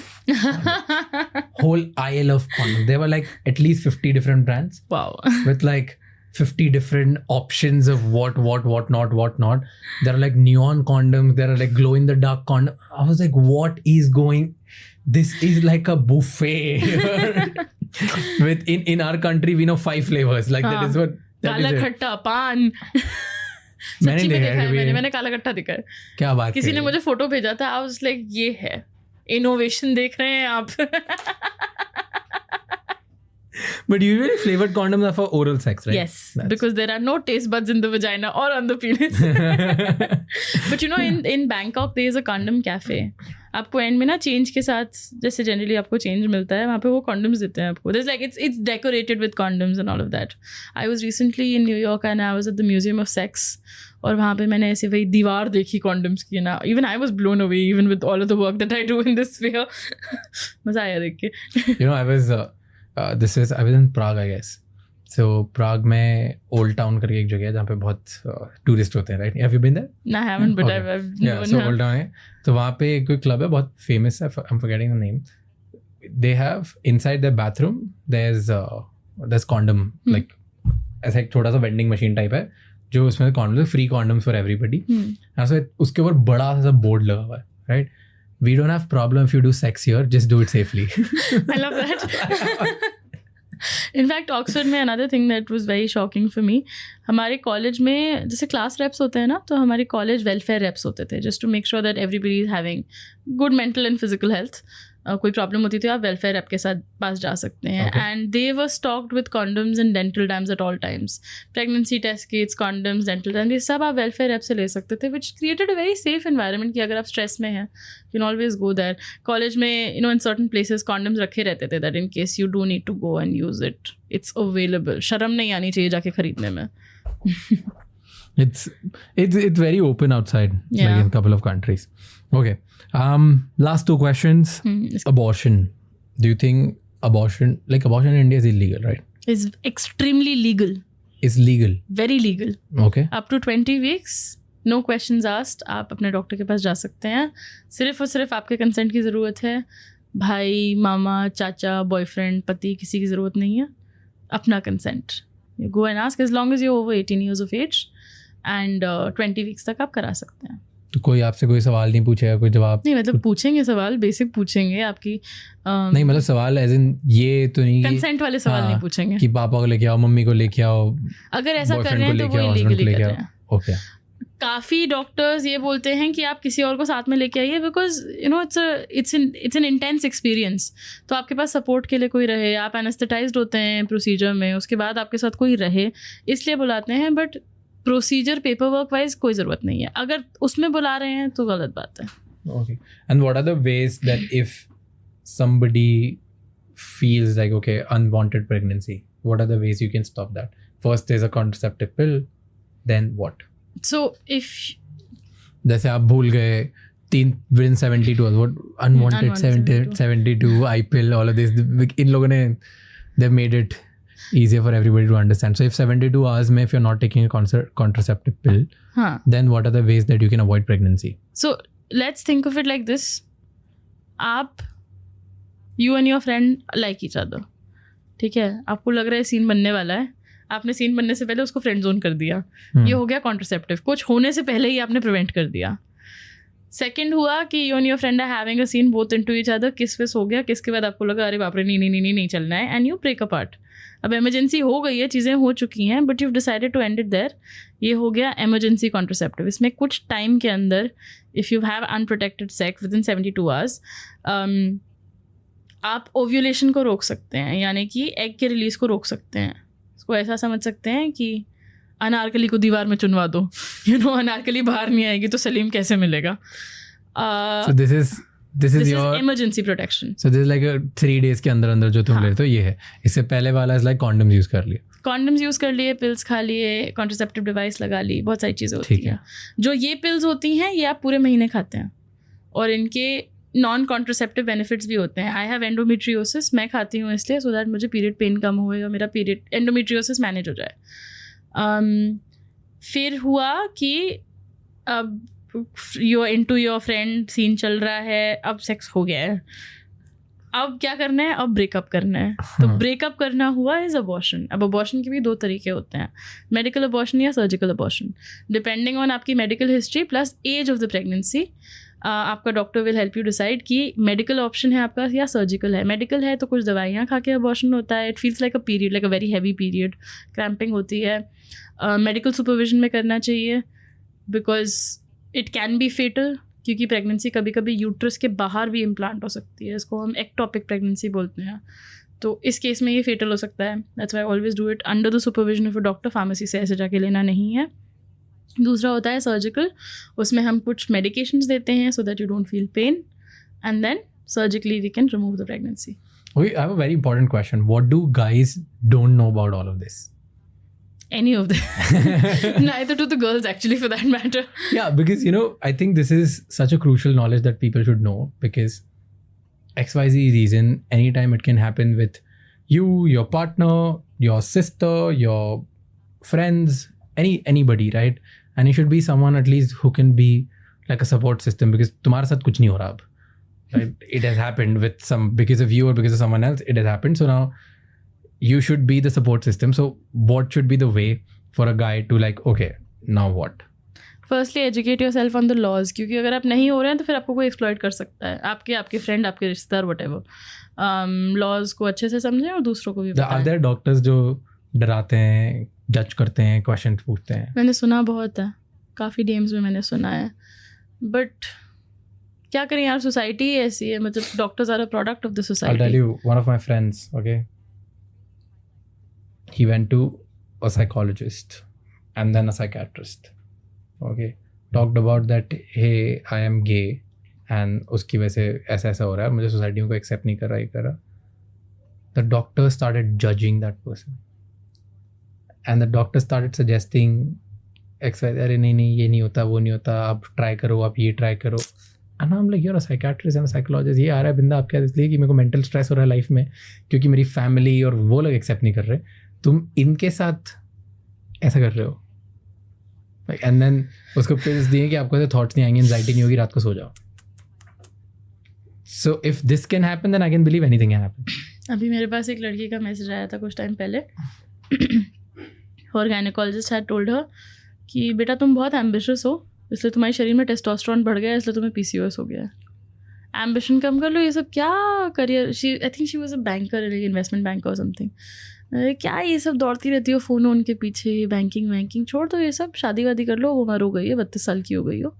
condoms. There were like at least 50 different brands. Wow. With like 50 different options of what not. There are like neon condoms, there are like glow in the dark condoms. I was like, what is going? This is like a buffet. With in our country we know 5 flavors. Like that is what. काला खट्टा पान. सच्ची में देखा है मैंने काला खट्टा देखा है. क्या बात. किसी ने मुझे फोटो भेजा था. I was like, ये है इनोवेशन देख रहे हैं आप. But usually flavored condoms are for oral sex, right? Yes, because there are no taste buds in the vagina or on the penis. But you know, in Bangkok there is a condom cafe. आपको एंड में ना चेंज के साथ, जैसे जनरली आपको चेंज मिलता है, वहाँ पे वो कॉन्डम्स देते हैं आपको. There's like it's decorated with condoms and all of that. I was recently in New York and I was at the Museum of Sex. और वहाँ पे मैंने ऐसे वही दीवार देखी कॉन्डम्स की ना. Even I was blown away, even with all of the work that I do in this sphere. मज़ा आया देख के. You know, I was in Prague, I guess. So Prague में Old Town करके एक जगह है जहाँ पे बहुत टूरिस्ट होते हैं, right? Have you been there? No, I haven't, but okay. I've so Old Town है, तो वहाँ पे कोई क्लब है बहुत फेमस है, I'm forgetting the name. They have inside their bathroom there's condom, like ऐसा एक छोटा सा वेंडिंग मशीन टाइप है जो उसमें condom, free condoms for everybody. उसके ऊपर बड़ा सा बोर्ड लगा हुआ है, right? We don't have problem if you do sex here, just do it safely. I love that. In fact, Oxford में another thing that was very shocking for me, हमारे कॉलेज में जैसे क्लास रेप्स होते हैं ना, तो हमारे कॉलेज वेलफेयर रेप्स होते थे, just to make sure that everybody is having good mental and physical health. कोई प्रॉब्लम होती थी आप वेलफेयर ऐप के साथ पास जा सकते हैं. And they were stocked with condoms and dental dams at all times. Pregnancy test kits, condoms, dental dams, ये सब आप वेलफेयर ऐप से ले सकते थे, which created a very safe environment कि अगर आप स्ट्रेस में हैं you can always go there. College में इन सर्टन प्लेसेस कॉन्डम्स रखे रहते थे that in case you do need to go and use it, it's available. शर्म नहीं आनी चाहिए जाके खरीदने में. It's very open outside, like in a couple of countries. Okay. Last 2 questions. Abortion. Do you think abortion in India is illegal, right? It's extremely legal. It's legal. Very legal. Okay. Up to 20 weeks, no questions asked. आप अपने डॉक्टर के पास जा सकते हैं. सिर्फ और सिर्फ आपके कंसेंट की ज़रूरत है. भाई, मामा, चाचा, बॉयफ्रेंड, पति, किसी की ज़रूरत नहीं है. अपना consent. You go and ask as long as you're over 18 years of age. And 20 weeks तक आप करा सकते हैं. तो कोई आपसे कोई सवाल नहीं पूछेगा, कोई जवाब नहीं, मतलब पूछेंगे सवाल, बेसिक पूछेंगे आपकी. नहीं मतलब सवाल एज इन ये तो नहीं, कंसेंट वाले सवाल नहीं पूछेंगे कि पापा को लेके आओ, मम्मी को लेके आओ. अगर ऐसा कर रहे हैं तो वो इलीगली कर रहे हैं. ओके. काफ़ी डॉक्टर्स ये बोलते हैं कि आप किसी और को साथ में लेके आइए, because you know it's an intense experience. तो आपके पास सपोर्ट के लिए कोई रहे, आप एनेस्थेटाइज्ड होते हैं प्रोसीजर में, उसके बाद आपके साथ कोई रहे, इसलिए बुलाते हैं. But procedure paper work wise कोई ज़रूरत नहीं है. अगर उसमें बुला रहे हैं तो गलत बात है. Okay. And what are the ways that if somebody feels like okay, unwanted pregnancy, what are the ways you can stop that? First there's a contraceptive pill, then what? So if जैसे आप भूल गए within 72 hours, what unwanted 72 I pill, all of this, इन लोगों ने they've made it easier for everybody to understand. So if 72 hours में if you're not taking a contraceptive pill, then what are the ways that you can avoid pregnancy? So let's think of it like this. You and your friend like each other, ठीक है? आपको लग रहा है सीन बनने वाला है, आपने सीन बनने से पहले उसको फ्रेंड जोन कर दिया. ये हो गया कॉन्ट्रासेप्टिव. कुछ होने से पहले ही आपने प्रिवेंट कर दिया. सेकंड हुआ कि you and your friend are having a scene both into each other, kiss विस हो गया, किसके बाद आपको लगा अरे बाप रे नहीं चलना है, एंड यू ब्रेक अपार्ट. अब इमरजेंसी हो गई है, चीज़ें हो चुकी हैं, but you decided to end it there. ये हो गया इमरजेंसी कॉन्ट्रासेप्टिव. इसमें कुछ टाइम के अंदर if you have unprotected sex with in 72 hours आप ओव्यूलेशन को रोक सकते हैं, यानी कि एग के रिलीज को रोक सकते हैं. इसको ऐसा समझ सकते हैं कि अनारकली को दीवार में चुनवा दो, अनारकली बाहर नहीं आएगी तो सलीम कैसे मिलेगा. So this is your emergency protection. So this is like a 3 days के अंदर जो तुम ले रहे हो ये है. इससे पहले वाला is like condoms यूज कर लिए. कॉन्डम्स यूज़ कर लिए, पिल्स खा लिए, कॉन्ट्रासेप्टिव डिवाइस लगा ली, बहुत सारी चीज़ें होती हैं. जो ये पिल्स होती हैं ये आप पूरे महीने खाते हैं और इनके नॉन कॉन्ट्रासेप्टिव बेनिफिट्स भी होते हैं. आई हैव एंडोमेट्रियोसिस, मैं खाती हूँ इसलिए सो दैट मुझे पीरियड पेन कम होएगा, मेरा पीरियड एंडोमेट्रियोसिस मैनेज हो जाए. फिर हुआ कि अब your into your friend scene चल रहा है, अब सेक्स हो गया है, अब क्या करना है, अब ब्रेकअप करना है. तो ब्रेकअप करना हुआ इज अबॉर्शन. अब अबॉर्शन के भी 2 तरीके होते हैं, मेडिकल अबॉर्शन या सर्जिकल अबॉर्शन, डिपेंडिंग ऑन आपकी medical history plus age of the pregnancy. आपका doctor will help you decide कि मेडिकल ऑप्शन है आपका या सर्जिकल है. मेडिकल है तो कुछ दवाइयाँ खा के अबॉर्शन होता है. It feels like a period, like a very heavy period, cramping होती है. मेडिकल सुपरविजन में करना चाहिए because it can be fatal, क्योंकि प्रेगनेंसी कभी कभी यूट्रस के बाहर भी इम्प्लांट हो सकती है. इसको हम एक्टोपिक प्रेगनेंसी बोलते हैं. तो इस केस में ये फेटल हो सकता है. That's why always do it under the supervision of a doctor. Pharmacy से ऐसे जाके लेना नहीं है. दूसरा होता है सर्जिकल, उसमें हम कुछ मेडिकेशंस देते हैं so that you don't feel pain and then surgically we can remove the pregnancy. Okay, I have a very important question. What do guys don't know about all of this? Any of them. Neither do the girls actually, for that matter. Yeah, because I think this is such a crucial knowledge that people should know, because XYZ reason, anytime it can happen with you, your partner, your sister, your friends, anybody, right? And it should be someone at least who can be like a support system, because तुम्हारे साथ कुछ नहीं हो रहा अब, right? It has happened with because of you or because of someone else, it has happened. So now you should be the support system. So what should be the way for a guy to like, okay, now what? Firstly, educate yourself on the laws, क्योंकि अगर आप नहीं हो रहे हैं तो फिर आपको कोई एक्सप्लॉइट कर सकता है. आपके फ्रेंड, आपके रिश्तेदार, whatever. लॉज को अच्छे से समझें और दूसरों को भी बताएं. Are there doctors जो डराते हैं, जज करते हैं, क्वेश्चन पूछते हैं? मैंने सुना बहुत है, काफ़ी डीएम्स में मैंने सुना है, बट क्या करें यार, सोसाइटी ऐसी है. मतलब doctors are a product of the society. I'll tell you, one of my friends, okay, he went to a psychologist and then a psychiatrist, okay, talked about that, hey, I am gay and उसकी वजह से ऐसा हो रहा है, मुझे सोसाइटी को एक्सेप्ट नहीं कर रहा, ये कर रहा. The doctor started judging that person and the doctor started suggesting अरे नहीं ये नहीं होता, वो नहीं होता, आप ट्राई करो, आप ये ट्राई करो. And I'm like, you're a psychiatrist and a psychologist. ये आ रहा है बिंदा आपके इसलिए कि मेरे को मेंटल स्ट्रेस हो रहा है लाइफ में, क्योंकि मेरी फैमिली और वो लोग एक्सेप्ट नहीं कर रहे. तुम इनके साथ ऐसा कर रहे हो. एंड देन उसको पिल्स दिए कि आपको ऐसे थॉट्स नहीं आएंगे, एंजाइटी नहीं होगी, रात को सो जाओ. So if this can happen then I can believe anything can happen. अभी मेरे पास एक लड़की का मैसेज आया था कुछ टाइम पहले. और गायनेकोलॉजिस्ट हैड टोल्ड हर कि बेटा तुम बहुत एम्बिशियस हो, इसलिए तुम्हारे शरीर में टेस्टोस्टेरोन बढ़ गया है, इसलिए तुम्हें PCOS हो गया है. एम्बिशन कम कर लो, ये सब क्या career. I think she was a banker, investment banker और समथिंग. क्या ये सब दौड़ती रहती हो फ़ोन उनके पीछे, बैंकिंग छोड़ दो ये सब, शादी वादी कर लो. वो उम्र हो गई है, 32 साल की हो गई हो.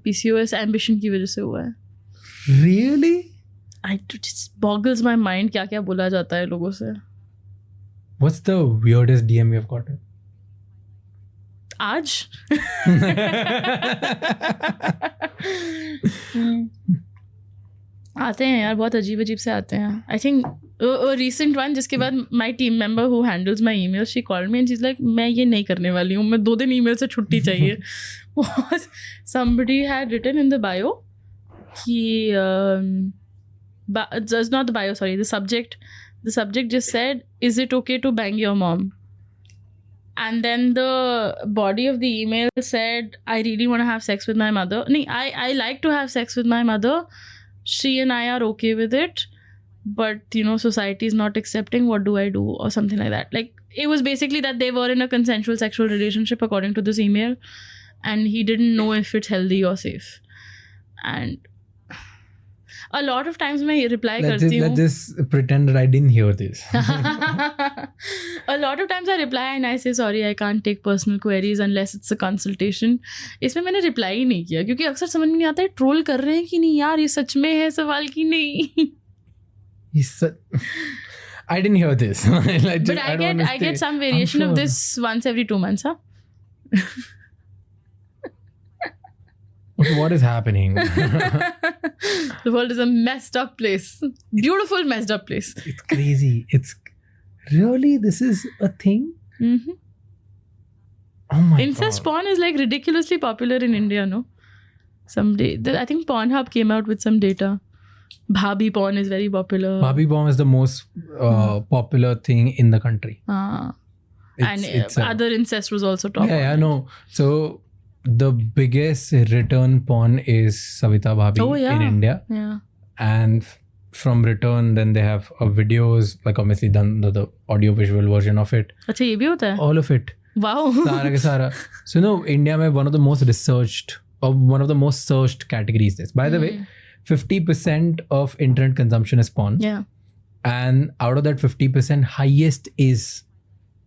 PCOS एम्बिशन की वजह से हुआ है. Really? It just boggles my mind क्या क्या बोला जाता है लोगों से. What's the weirdest DM you have gotten? आज आते हैं यार, बहुत अजीब से आते हैं. आई थिंक रिसेंट वन जिसके बाद my team member who handles my email, she called me and she is like मैं ये नहीं करने वाली हूँ, मैं 2 दिन ईमेल से छुट्टी चाहिए. somebody had written in the bio कि not the bio, sorry, the subject just said, is it okay to bang your mom? And then the body of the email said, I really want to have sex with my mother. No, I like to have sex with my mother. She and I are okay with it. But, society is not accepting. What do I do? Or something like that. Like, it was basically that they were in a consensual sexual relationship according to this email. And he didn't know if it's healthy or safe. and a lot of times मैं reply Let's करती हूँ. just, let's just pretend that I didn't hear this. A lot of times I reply and I say sorry I can't take personal queries unless it's a consultation. इसमें मैंने reply ही नहीं किया क्योंकि अक्सर समझ में नहीं आता है ट्रोल कर रहे हैं कि नहीं यार ये सच में है सवाल की नहीं. I didn't hear this. Like, But I get some variation of this once every 2 months. Huh? What is happening? The world is a messed up place. Beautiful messed up place. It's crazy. It's really, this is a thing? Mm-hmm. Oh my Incest God. porn is like ridiculously popular in India, no? I think Pornhub came out with some data. Bhabhi porn is very popular. Bhabhi bomb is the most popular thing in the country. And other incest was also top. Yeah, no. So the biggest return porn is Savita Bhabhi in India. Yeah. And from return, then they have videos, like obviously done the audio visual version of it. अच्छा ये भी होता है? All of it. Wow. सारा के सारा. So no, India में one of the most researched or one of the most searched categories this. By the way, 50% of internet consumption is porn. Yeah. And out of that 50%, highest is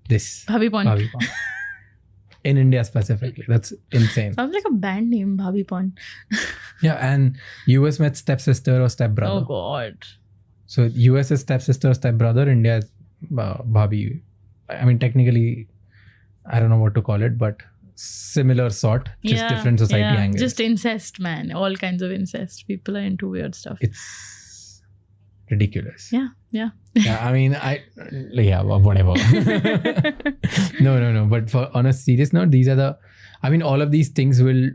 this. Bhabhi porn. Bhabhi porn. In India specifically. That's insane. Sounds like a band name, Bhabhi porn. Yeah, and US met stepsister or stepbrother. Oh God. So US is stepsister or stepbrother, India is Bhabhi. I mean, technically, I don't know what to call it, but similar sort, just different society angles. Just incest, man. All kinds of incest. People are into weird stuff. It's ridiculous. Yeah. Yeah, I mean, whatever. No. But on a serious note, all of these things will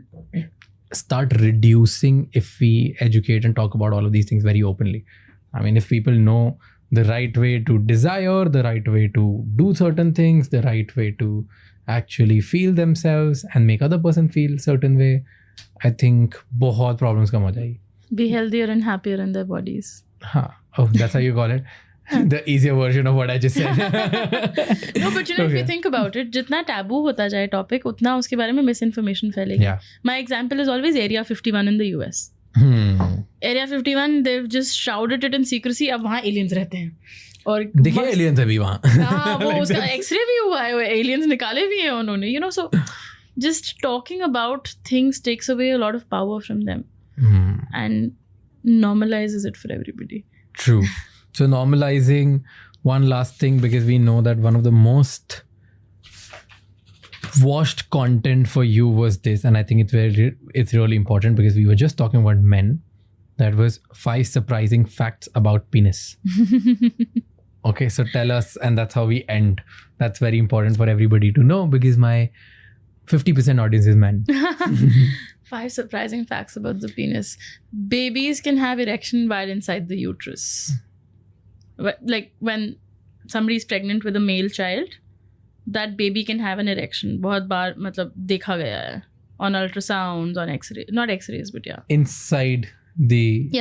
start reducing if we educate and talk about all of these things very openly. I mean, if people know the right way to desire, the right way to do certain things, the right way to actually feel themselves and make other person feel certain way, I think बहुत problems कम हो जाएगी. Be healthier and happier in their bodies. Huh. Oh, that's how you call it? The easier version of what I just said. No, but if you think about it, जितना taboo होता जाए topic, उतना उसके बारे में misinformation फैलेगी. Yeah. My example is always Area 51 in the US. Area 51, they've just shrouded it in secrecy. अब वहाँ aliens रहते हैं. और दिखे aliens अभी वहाँ. हाँ, वो उसका X-ray भी हुआ है, aliens निकाले भी हैं उन्होंने. You know, so just talking about things takes away a lot of power from them and normalizes it for everybody. True. So normalizing one last thing, because we know that one of the most watched content for you was this, and I think it's really important because we were just talking about men. That was 5 surprising facts about penis. Okay, so tell us, and that's how we end. That's very important for everybody to know because my 50% audience is men. 5 surprising facts about the penis. Babies can have erection while inside the uterus. Like when somebody is pregnant with a male child, that baby can have an erection. बहुत बार मतलब देखा गया है on ultrasounds, on X-ray, not X-rays, but yeah. Inside the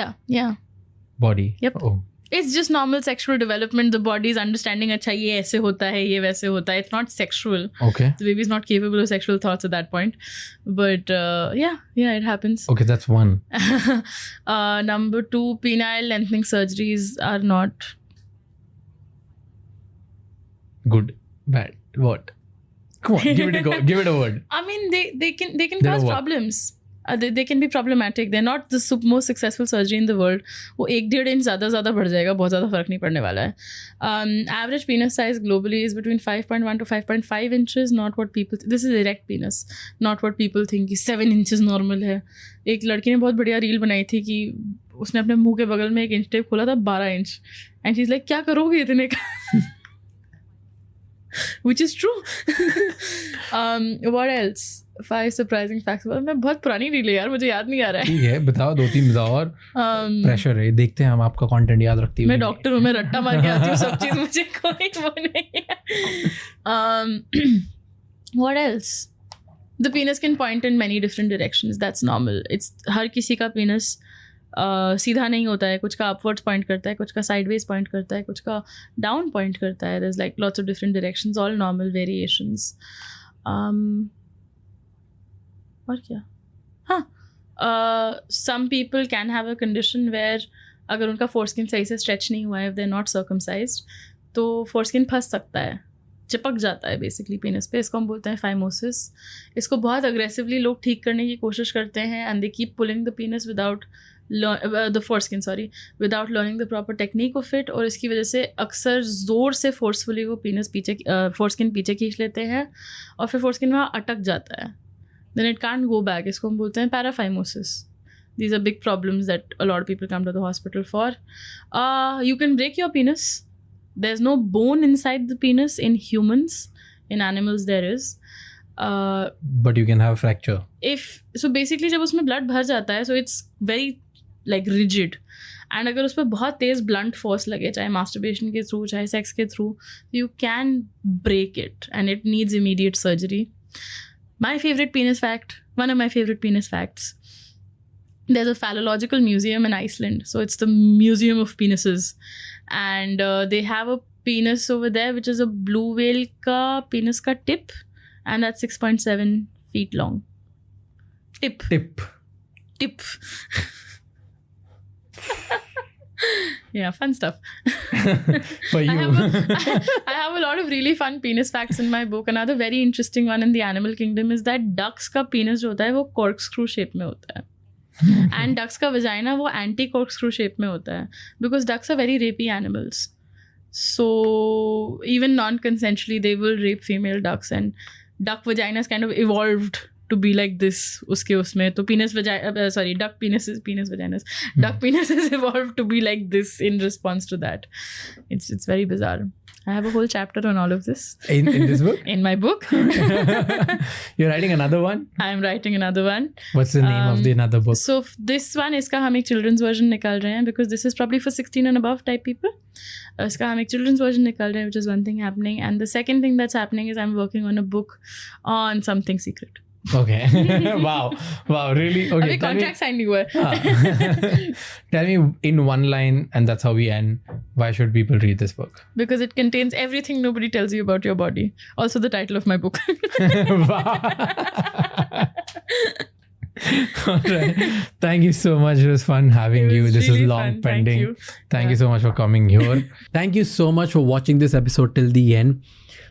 body. Yep. Oh. It's just normal sexual development. The body is understanding अच्छा ये ऐसे होता है, ये वैसे होता है. It's not sexual. Okay. The baby is not capable of sexual thoughts at that point. But yeah, it happens. Okay, that's one. Number 2, penile lengthening surgeries are not good, bad, what? Come on, give it a go. Give it a word. I mean, they can cause problems. They can be problematic. They're not the most successful surgery in the world. वो 1-1.5 इंच ज़्यादा बढ़ जाएगा, बहुत ज़्यादा फर्क नहीं पड़ने वाला है. Average penis size globally is between 5.1 to 5.5 inches. Not what people. This is erect penis. Not what people think कि 7 inches normal है. एक लड़की ने बहुत बढ़िया रील बनाई थी कि उसने अपने मुंह के बगल में एक इंच टेप खोला था 12 इंच. And she's like क्या करोगे इतने का? Which is true. What else? 5 surprising facts. मैं बहुत पुरानी रील है यार, मुझे याद नहीं आ रहा है. ठीक है, बताओ 2-3 बताओ और प्रेशर है. देखते हैं हम आपका कंटेंट याद रखती हूँ. मैं डॉक्टर हूँ, मैं रट्टा मार के आती हूँ सब चीज़, मुझे कोई वो नहीं है. What else? The penis can point in many different directions. That's normal. It's हर किसी का penis सीधा नहीं होता है. कुछ का अपवर्ड्स पॉइंट करता है, कुछ का साइडवेज पॉइंट करता है, कुछ का डाउन पॉइंट करता है. There's like lots of different directions, all normal variations. और क्या? हाँ, Some people can have a condition where अगर उनका foreskin सही से stretch नहीं हुआ है, if they're not circumcised, तो foreskin फंस सकता है, चिपक जाता है बेसिकली पेनिस पे. इसको हम बोलते हैं फाइमोसिस. इसको बहुत अग्रेसिवली लोग ठीक करने की कोशिश करते हैं, and they keep pulling the penis without the foreskin without learning the proper technique of it. और इसकी वजह से अक्सर ज़ोर से फोर्सफुली वो पेनिस पीछे फोर्सकिन पीछे खींच लेते हैं और फिर फोर्सकिन वहाँ अटक जाता है. Then it can't go back. इसको हम बोलते हैं paraphimosis. These are big problems that a lot of people come to the hospital for. You can break your penis. There's no bone inside the penis in humans. In animals there is. But you can have a fracture. So basically जब उसमें blood भर जाता है, so it's very like rigid. And अगर उस पर बहुत तेज़ blunt force लगे, चाहे masturbation के through, चाहे sex के through, you can break it and it needs immediate surgery. My favorite penis fact, one of my favorite penis facts. There's a phallological museum in Iceland. So it's the Museum of Penises. And they have a penis over there, which is a blue whale ka penis ka tip. And that's 6.7 feet long. Tip. Yeah, fun stuff. For you. I have a lot of really fun penis facts in my book. Another very interesting one in the animal kingdom is that ducks का penis जो होता है वो corkscrew shape में होता है. And ducks का vagina वो anti corkscrew shape में होता है, because ducks are very rapey animals. So even non-consensually they will rape female ducks, and duck vaginas kind of evolved to be like this. उसके उसमें तो duck penises evolved to be like this in response to that. It's very bizarre. I have a whole chapter on all of this. In this book? In my book. You're writing another one? I'm writing another one. What's the name of the another book? So this one, इसका हम एक children's version निकाल रहे हैं, because this is probably for 16 and above type people. इसका हम एक children's version निकाल रहे हैं, which is one thing happening. And the second thing that's happening is I'm working on a book on something secret. Okay. Wow, really? Okay. अभी contract sign नहीं हुआ है. Tell me in one line, and that's how we end. Why should people read this book? Because it contains everything nobody tells you about your body. Also the title of my book. All right. Thank you so much. It was fun having you. This really is long fun. pending. Thank you so much for coming here. Thank you so much for watching this episode till the end.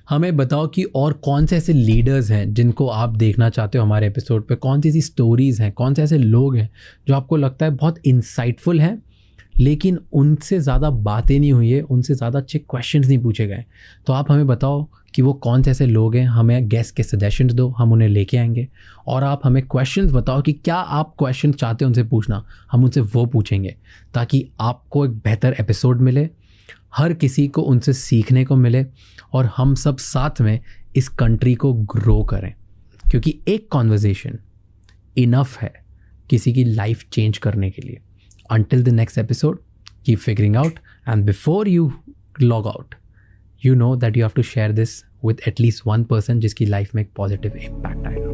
हमें बताओ कि और कौन से ऐसे लीडर्स हैं जिनको आप देखना चाहते हो हमारे एपिसोड पे. कौन सी ऐसी स्टोरीज़ हैं, कौन से ऐसे लोग हैं जो आपको लगता है बहुत इंसाइटफुल हैं, लेकिन उनसे ज़्यादा बातें नहीं हुई है, उनसे ज़्यादा अच्छे क्वेश्चंस नहीं पूछे गए. तो आप हमें बताओ कि वो कौन से ऐसे लोग हैं. हमें गेस्ट के सजेशंस दो, हम उन्हें लेके आएंगे. और आप हमें क्वेश्चंस बताओ कि क्या आप क्वेश्चन चाहते हो उनसे पूछना, हम उनसे वो पूछेंगे, ताकि आपको एक बेहतर एपिसोड मिले, हर किसी को उनसे सीखने को मिले, और हम सब साथ में इस कंट्री को ग्रो करें. क्योंकि एक कॉन्वर्जेशन इनफ है किसी की लाइफ चेंज करने के लिए. Until the next episode, keep figuring out, and before you log out, you know that you have to share this with at least one person जिसकी लाइफ में एक पॉजिटिव इम्पैक्ट आएगा.